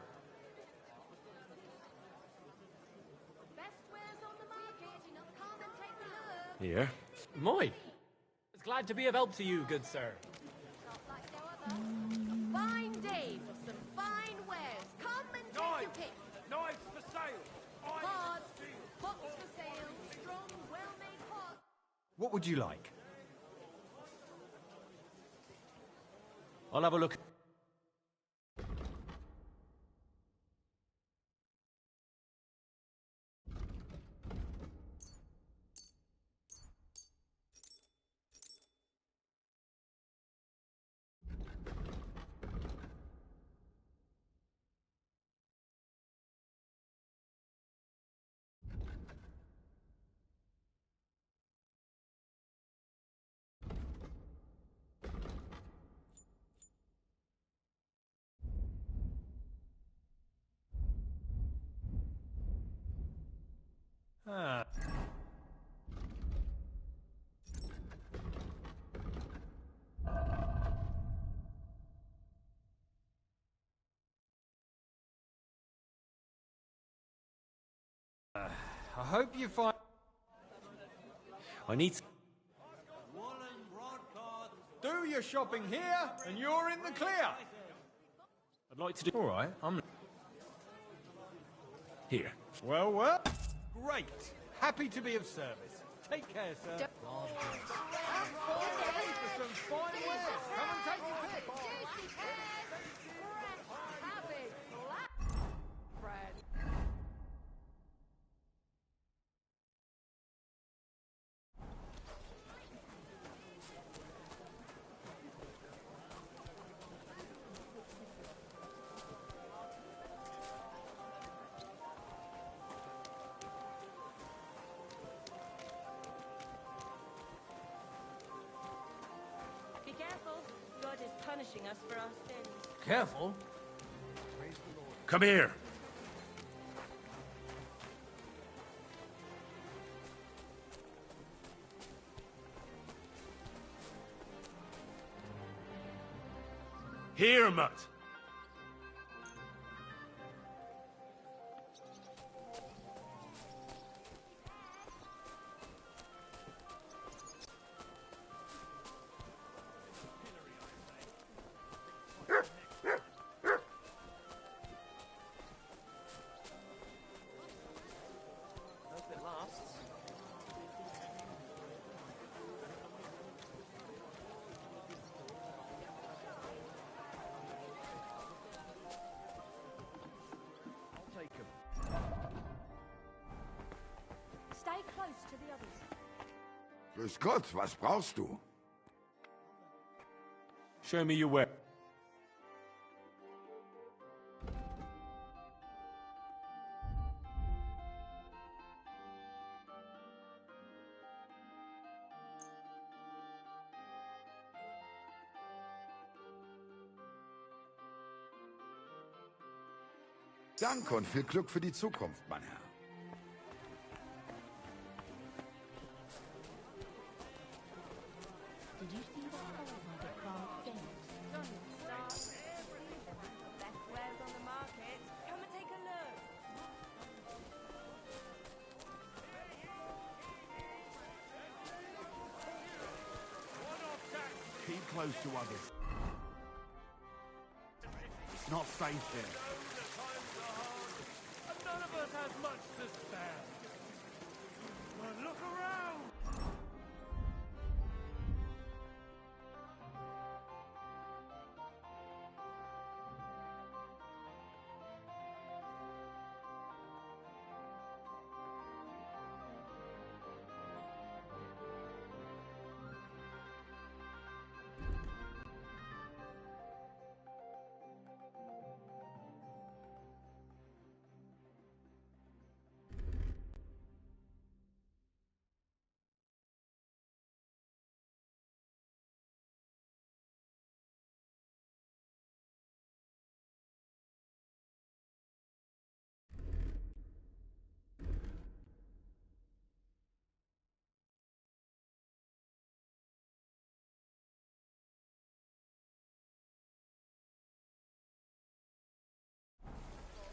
Best wares on the market. Come and take a look. Here. Moi. It's glad to be of help to you, good sir. A fine day for some fine wares. Come and take your pick. Knives for sale! Pots, pots for sale. Strong, well-made pots. What would you like? I'll have a look. Ah. I hope you find... I need... Do your shopping here, and you're in the clear. I'd like to do... All right, I'm... Here. Well, well. Great. Happy to be of service. Take care, sir. Ready for some fine wares. Come and take your pick. punishing us for our sins. Careful. Come here. Here, mutt. Hope it lasts. Stay close to the others. Grüß Gott, was brauchst du? Show me your way. Danke und viel Glück für die Zukunft, mein Herr. Did you see that hole by the carved gate? Best wares on the market. Come and take a look. Keep close to others. It's not safe here. And none of us has much to spare. But look around!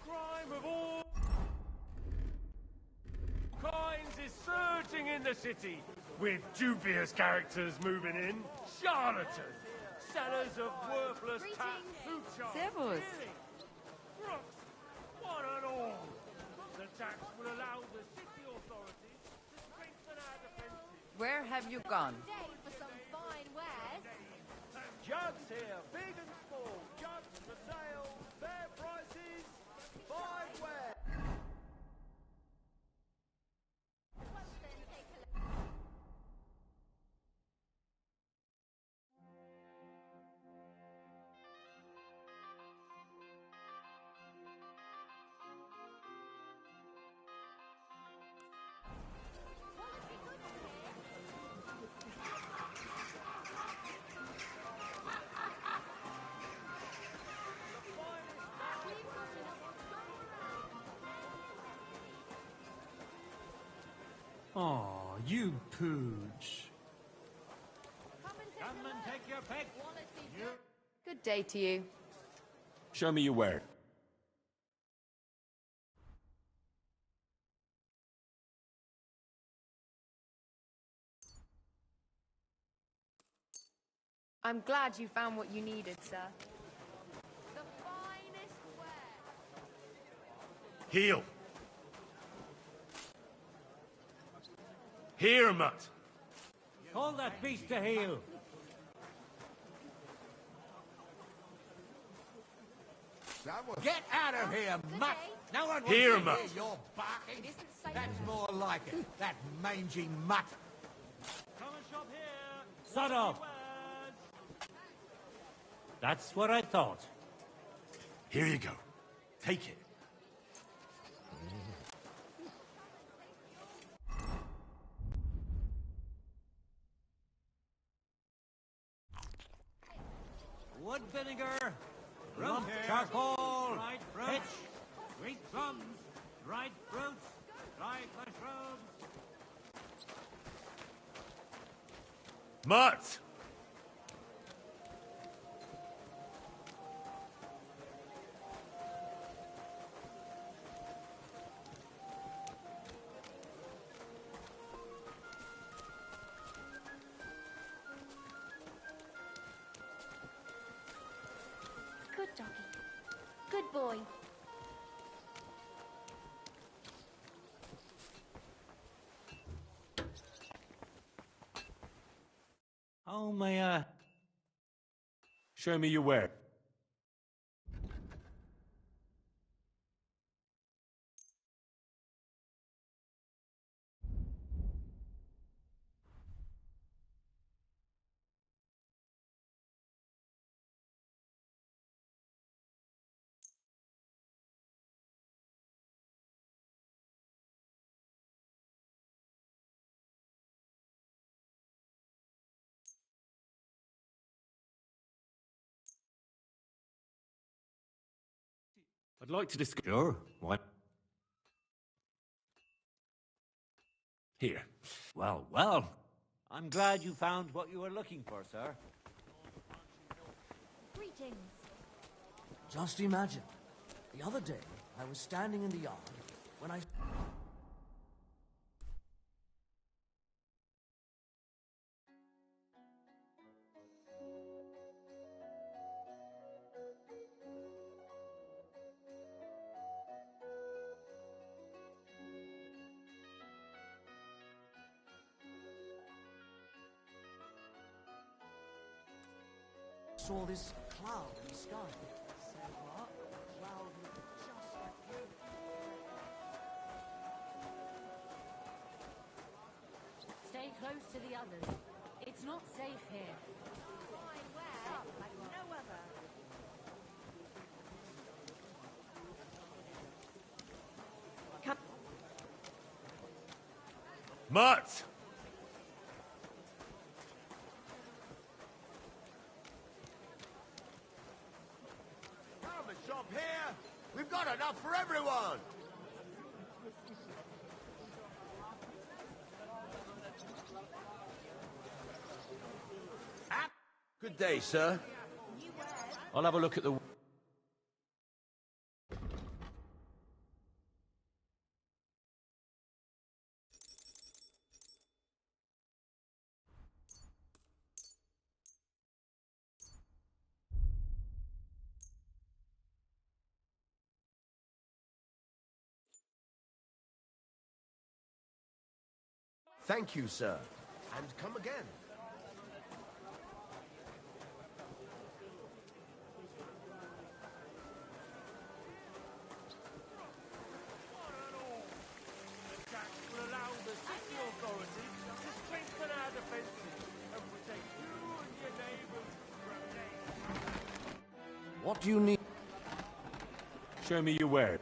Crime of all kinds is surging in the city, with dubious characters moving in, charlatans, sellers of worthless tax, food shops, Servus. crooks, one and all. The tax will allow the city authorities to strengthen our defences. Where have you gone? Day for some fine wares. Jugs here, big and small, jugs for sale, fair prices, fine wear. Oh, you pooch. Come and take your pick. Good day to you. Show me your ware. I'm glad you found what you needed, sir. The finest ware. Heel. Here, mutt. Call that beast to heel. Get out of here, mutt! No one wants Here, to mutt. hear your barking. It isn't safe. That's more like it. That mangy mutt. Come and shop here. Shut up. That's what I thought. Here you go. Take it. Would sugar, lump charcoal, dried pitch, sweet plums, dried fruits, dried mushrooms. Mutt! Good doggy. Good boy. Oh, may Show me your where. I'd like to discuss... Sure, what? Here. Well, well. I'm glad you found what you were looking for, sir. Greetings. Just imagine. The other day, I was standing in the yard when I... saw this cloud in the sky. Said what? A cloud looked just like you. Stay close to the others. It's not safe here. Fine wear, like no other. Mutt! Found the shop here. We've got enough for everyone. Good day, sir. I'll have a look at the... Thank you, sir. And come again. Will allow the city authorities to strengthen our defenses and protect you and your neighbors from danger. What do you need? Show me your where.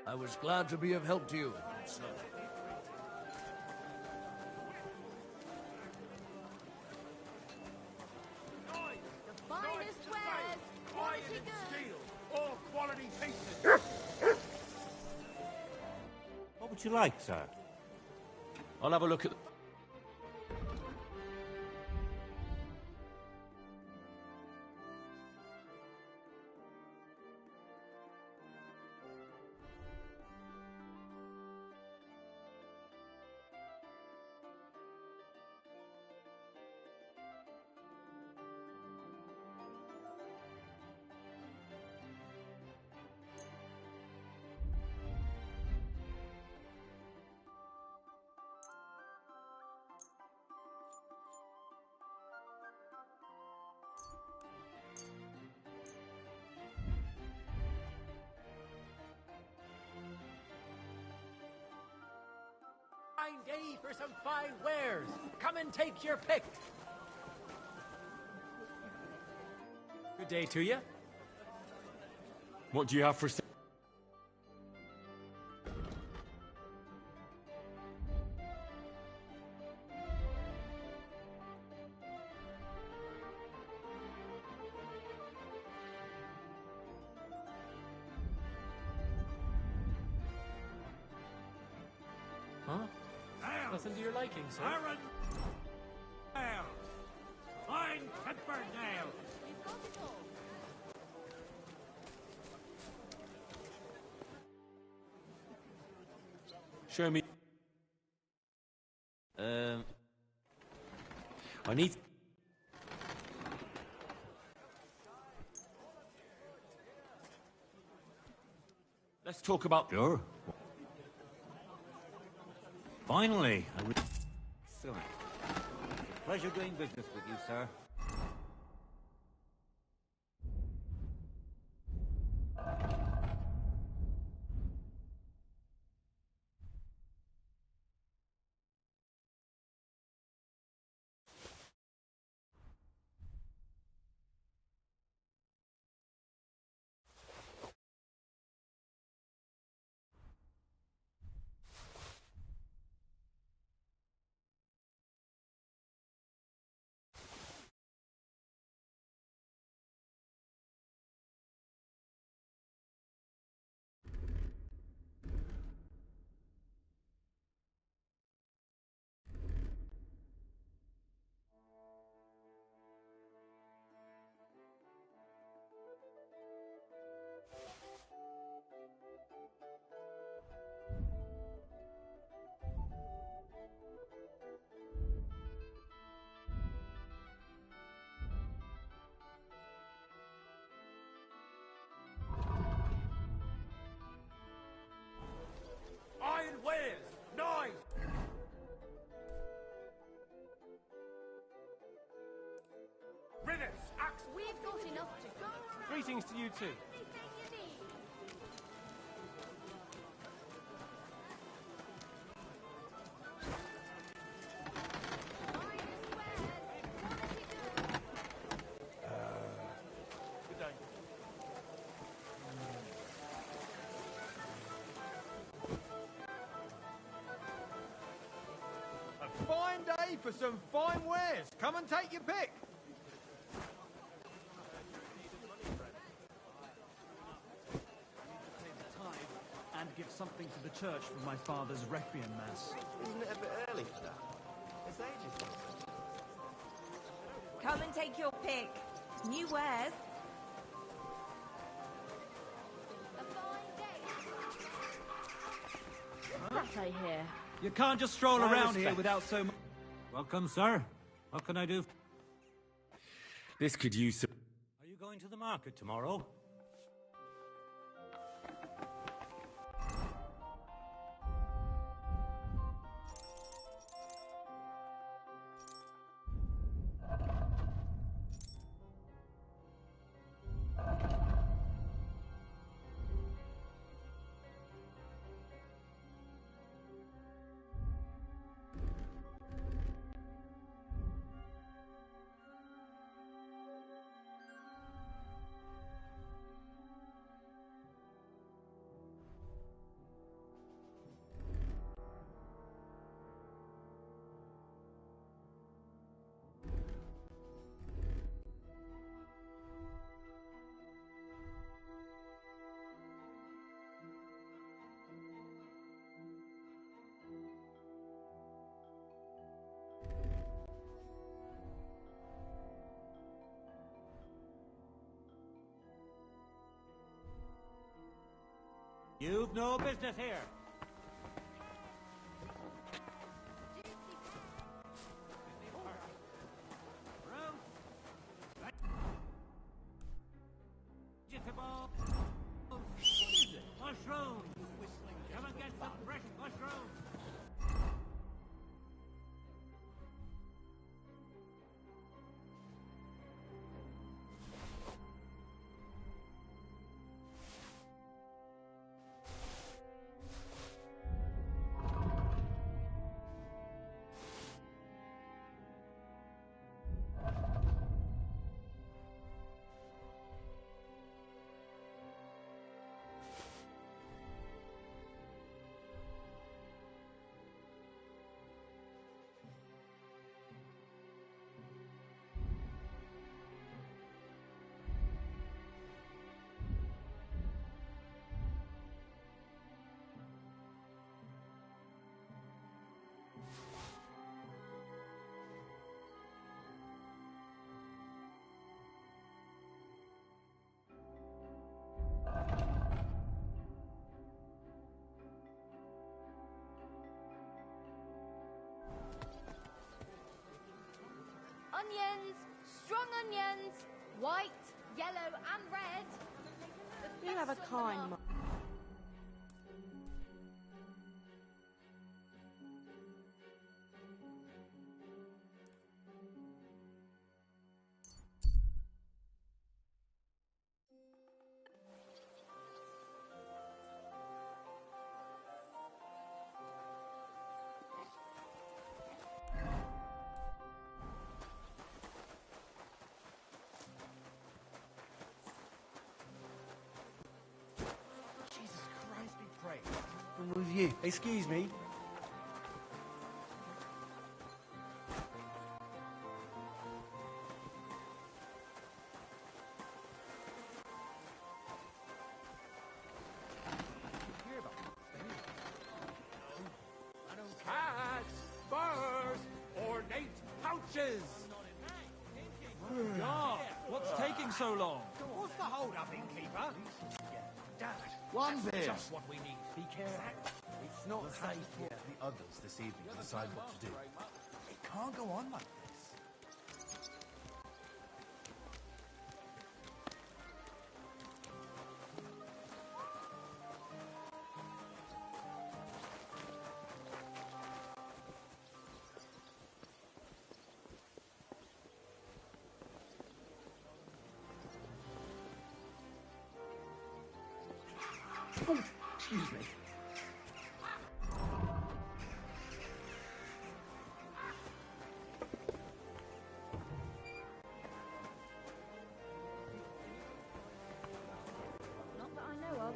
I was glad to be of help to you, sir. The finest wares. Quality goods. All quality pieces. What would you like, sir? I'll have a look at... fine day for some fine wares. Come and take your pick. Good day to you. What do you have for sale? Huh? Nothing to your liking, sir. Aaron nails. Fine Kuttenberg nails. We've got it all. Show me. I need... Let's talk about... Sure. Finally, Excellent. Pleasure doing business with you, sir. Iron wares. Knives. Rivets. Axe. We've got enough to go around. Greetings to you too. Anything you need. Finest wares. Quality goods. Good day. A fine day for some fine wares. Come and take your pick. And give something to the church for my father's requiem mass. Isn't it a bit early for that? It's ages. Come and take your pick. New wares. A fine day. That I hear. You can't just stroll My around here respect. without so much. Welcome, sir. What can I do? This could use some... Are you going to the market tomorrow? You've no business here. Vegetable. What is it? Mushrooms. Come and get some fresh mushrooms. Onions! Strong onions! White, yellow, and red. You have a kind. Jesus Christ, be praised. I'm with you. Excuse me. Hats, spurs, ornate pouches. God, what's taking so long? What's the hold up, innkeeper? Damn it. One That's beer. just what we need. Be careful. It's not safe here. The others this evening decide what to do. It can't go on like this. Oh, excuse me. Not that I know of.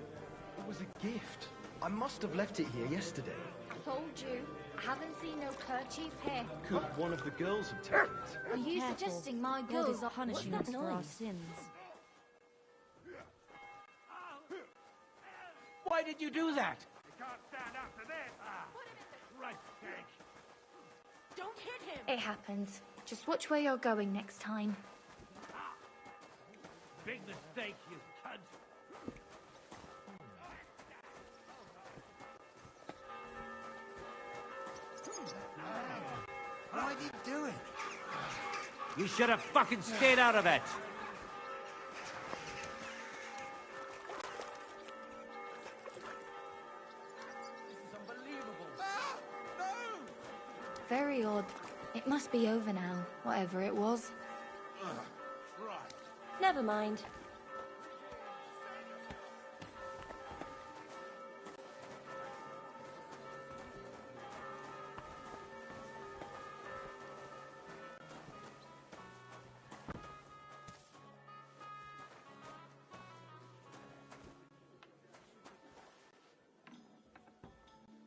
It was a gift. I must have left it here yesterday. I told you. I haven't seen no kerchief here. Could one of the girls have taken it? Are you suggesting my girls are punishing us for our sins? Why did you do that? You can't stand up to this. Right, Jake. Don't hit him! It happens. Just watch where you're going next time. Big mistake, you cunt. What are you doing? You should have fucking stayed out of it. Very odd. It must be over now, whatever it was. Never mind.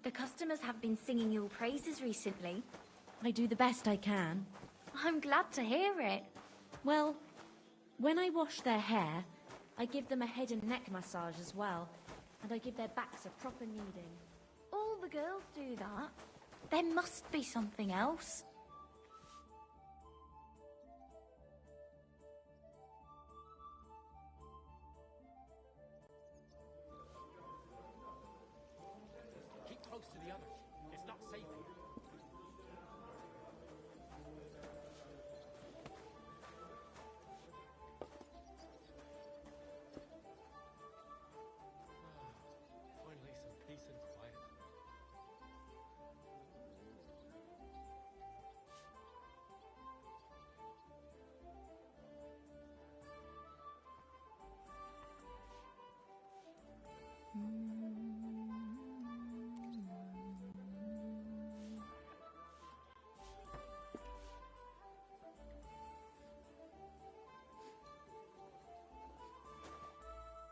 The customers have been singing your praises recently. I do the best I can. I'm glad to hear it. Well, when I wash their hair, I give them a head and neck massage as well. And I give their backs a proper kneading. All the girls do that. There must be something else. Keep close to the others. It's not safe here. Finally, some peace and quiet.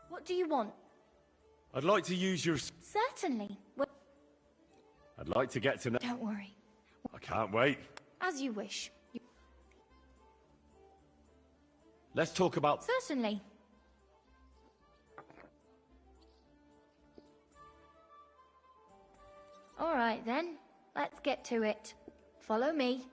What do you want? I'd like to use your... Certainly. Well, I'd like to get to know... don't worry. I can't wait. As you wish. Let's talk about... Certainly. All right then. Let's get to it. Follow me.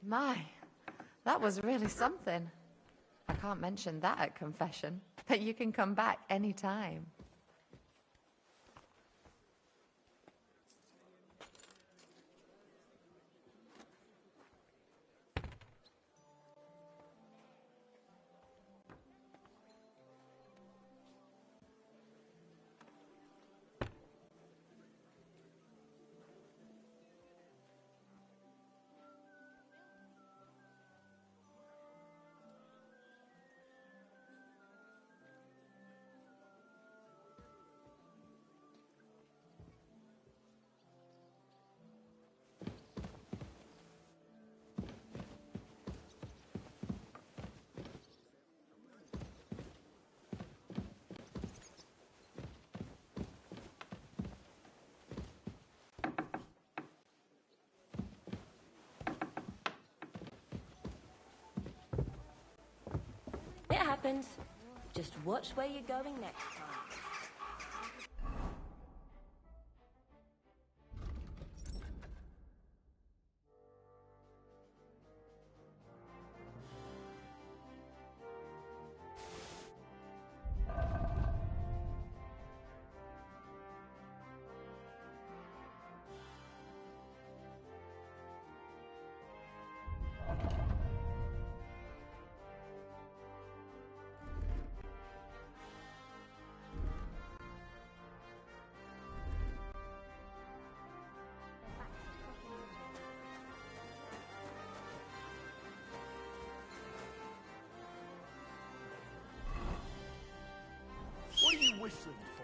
My, that was really something. I can't mention that at confession, but you can come back any time. It happens. Just watch where you're going next time. What are you whistling for?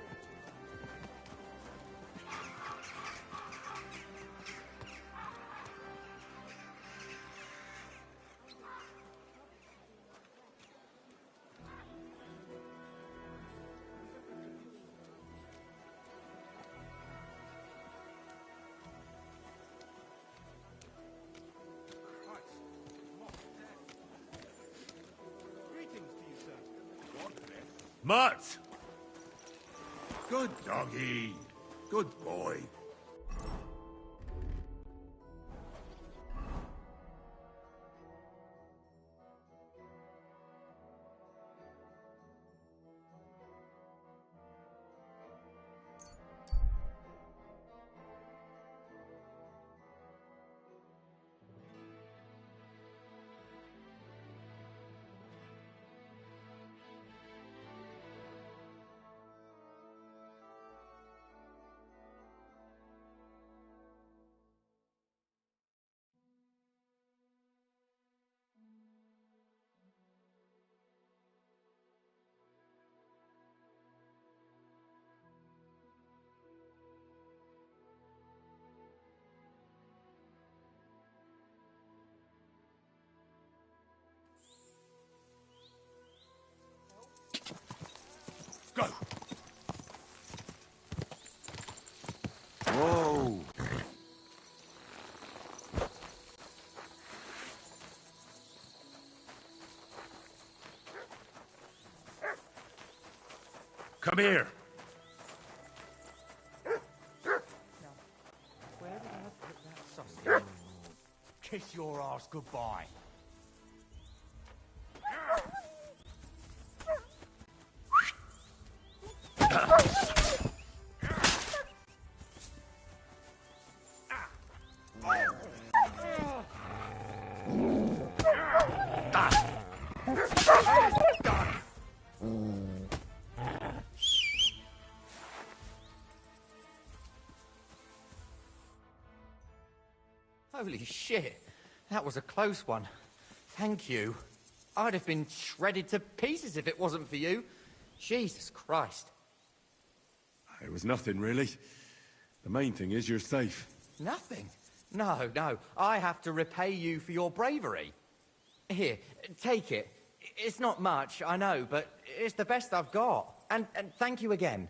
Mutt! Good doggy. Good boy. Go! Whoa. Come here! Where did I put that sausage? Kiss your ass goodbye. Holy shit. That was a close one. Thank you. I'd have been shredded to pieces if it wasn't for you. Jesus Christ. It was nothing, really. The main thing is you're safe. Nothing? No, no. I have to repay you for your bravery. Here, take it. It's not much, I know, but it's the best I've got. And thank you again.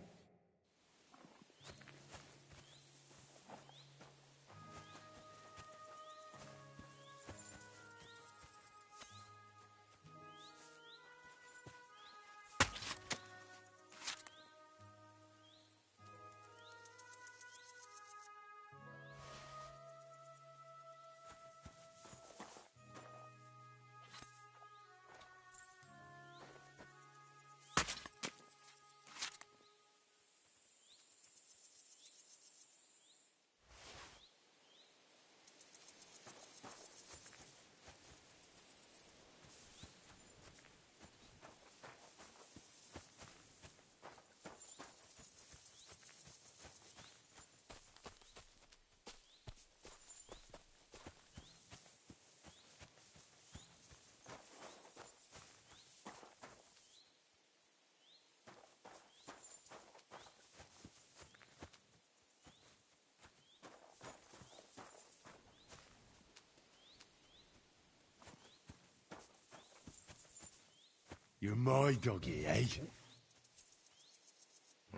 You're my doggy, eh?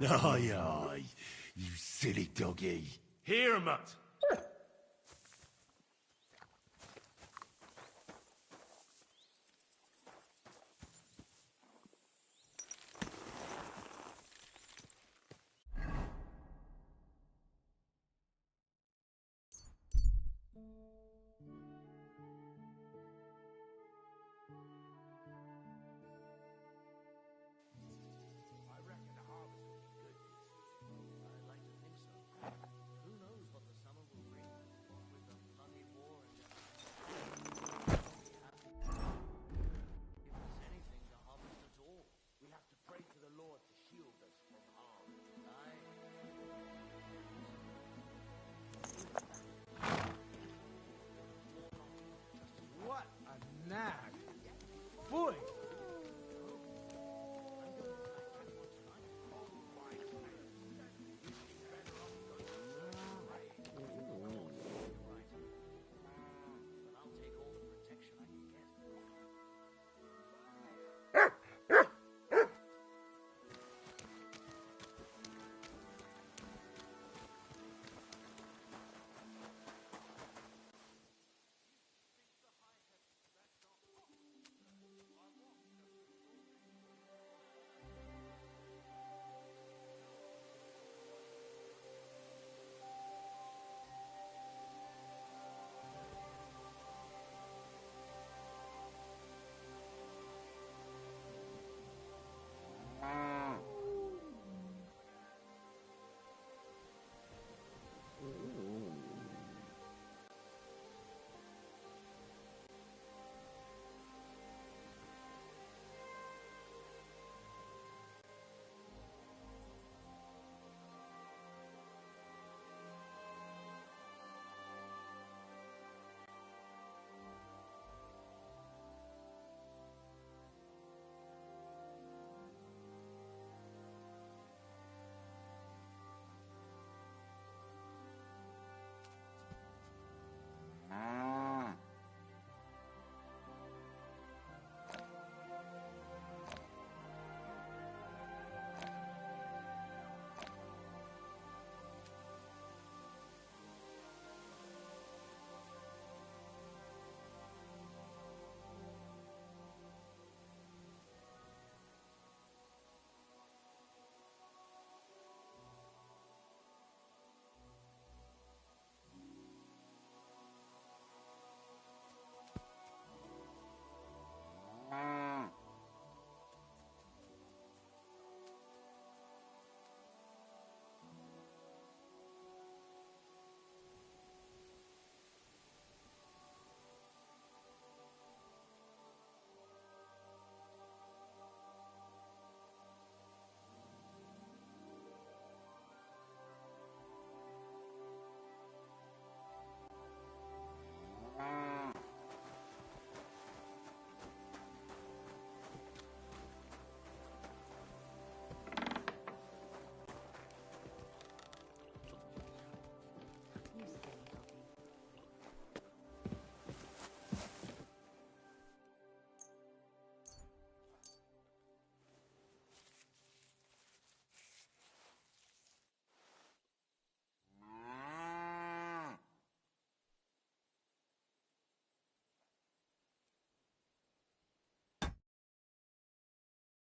Aye, aye, you silly doggy. Here, Mutt.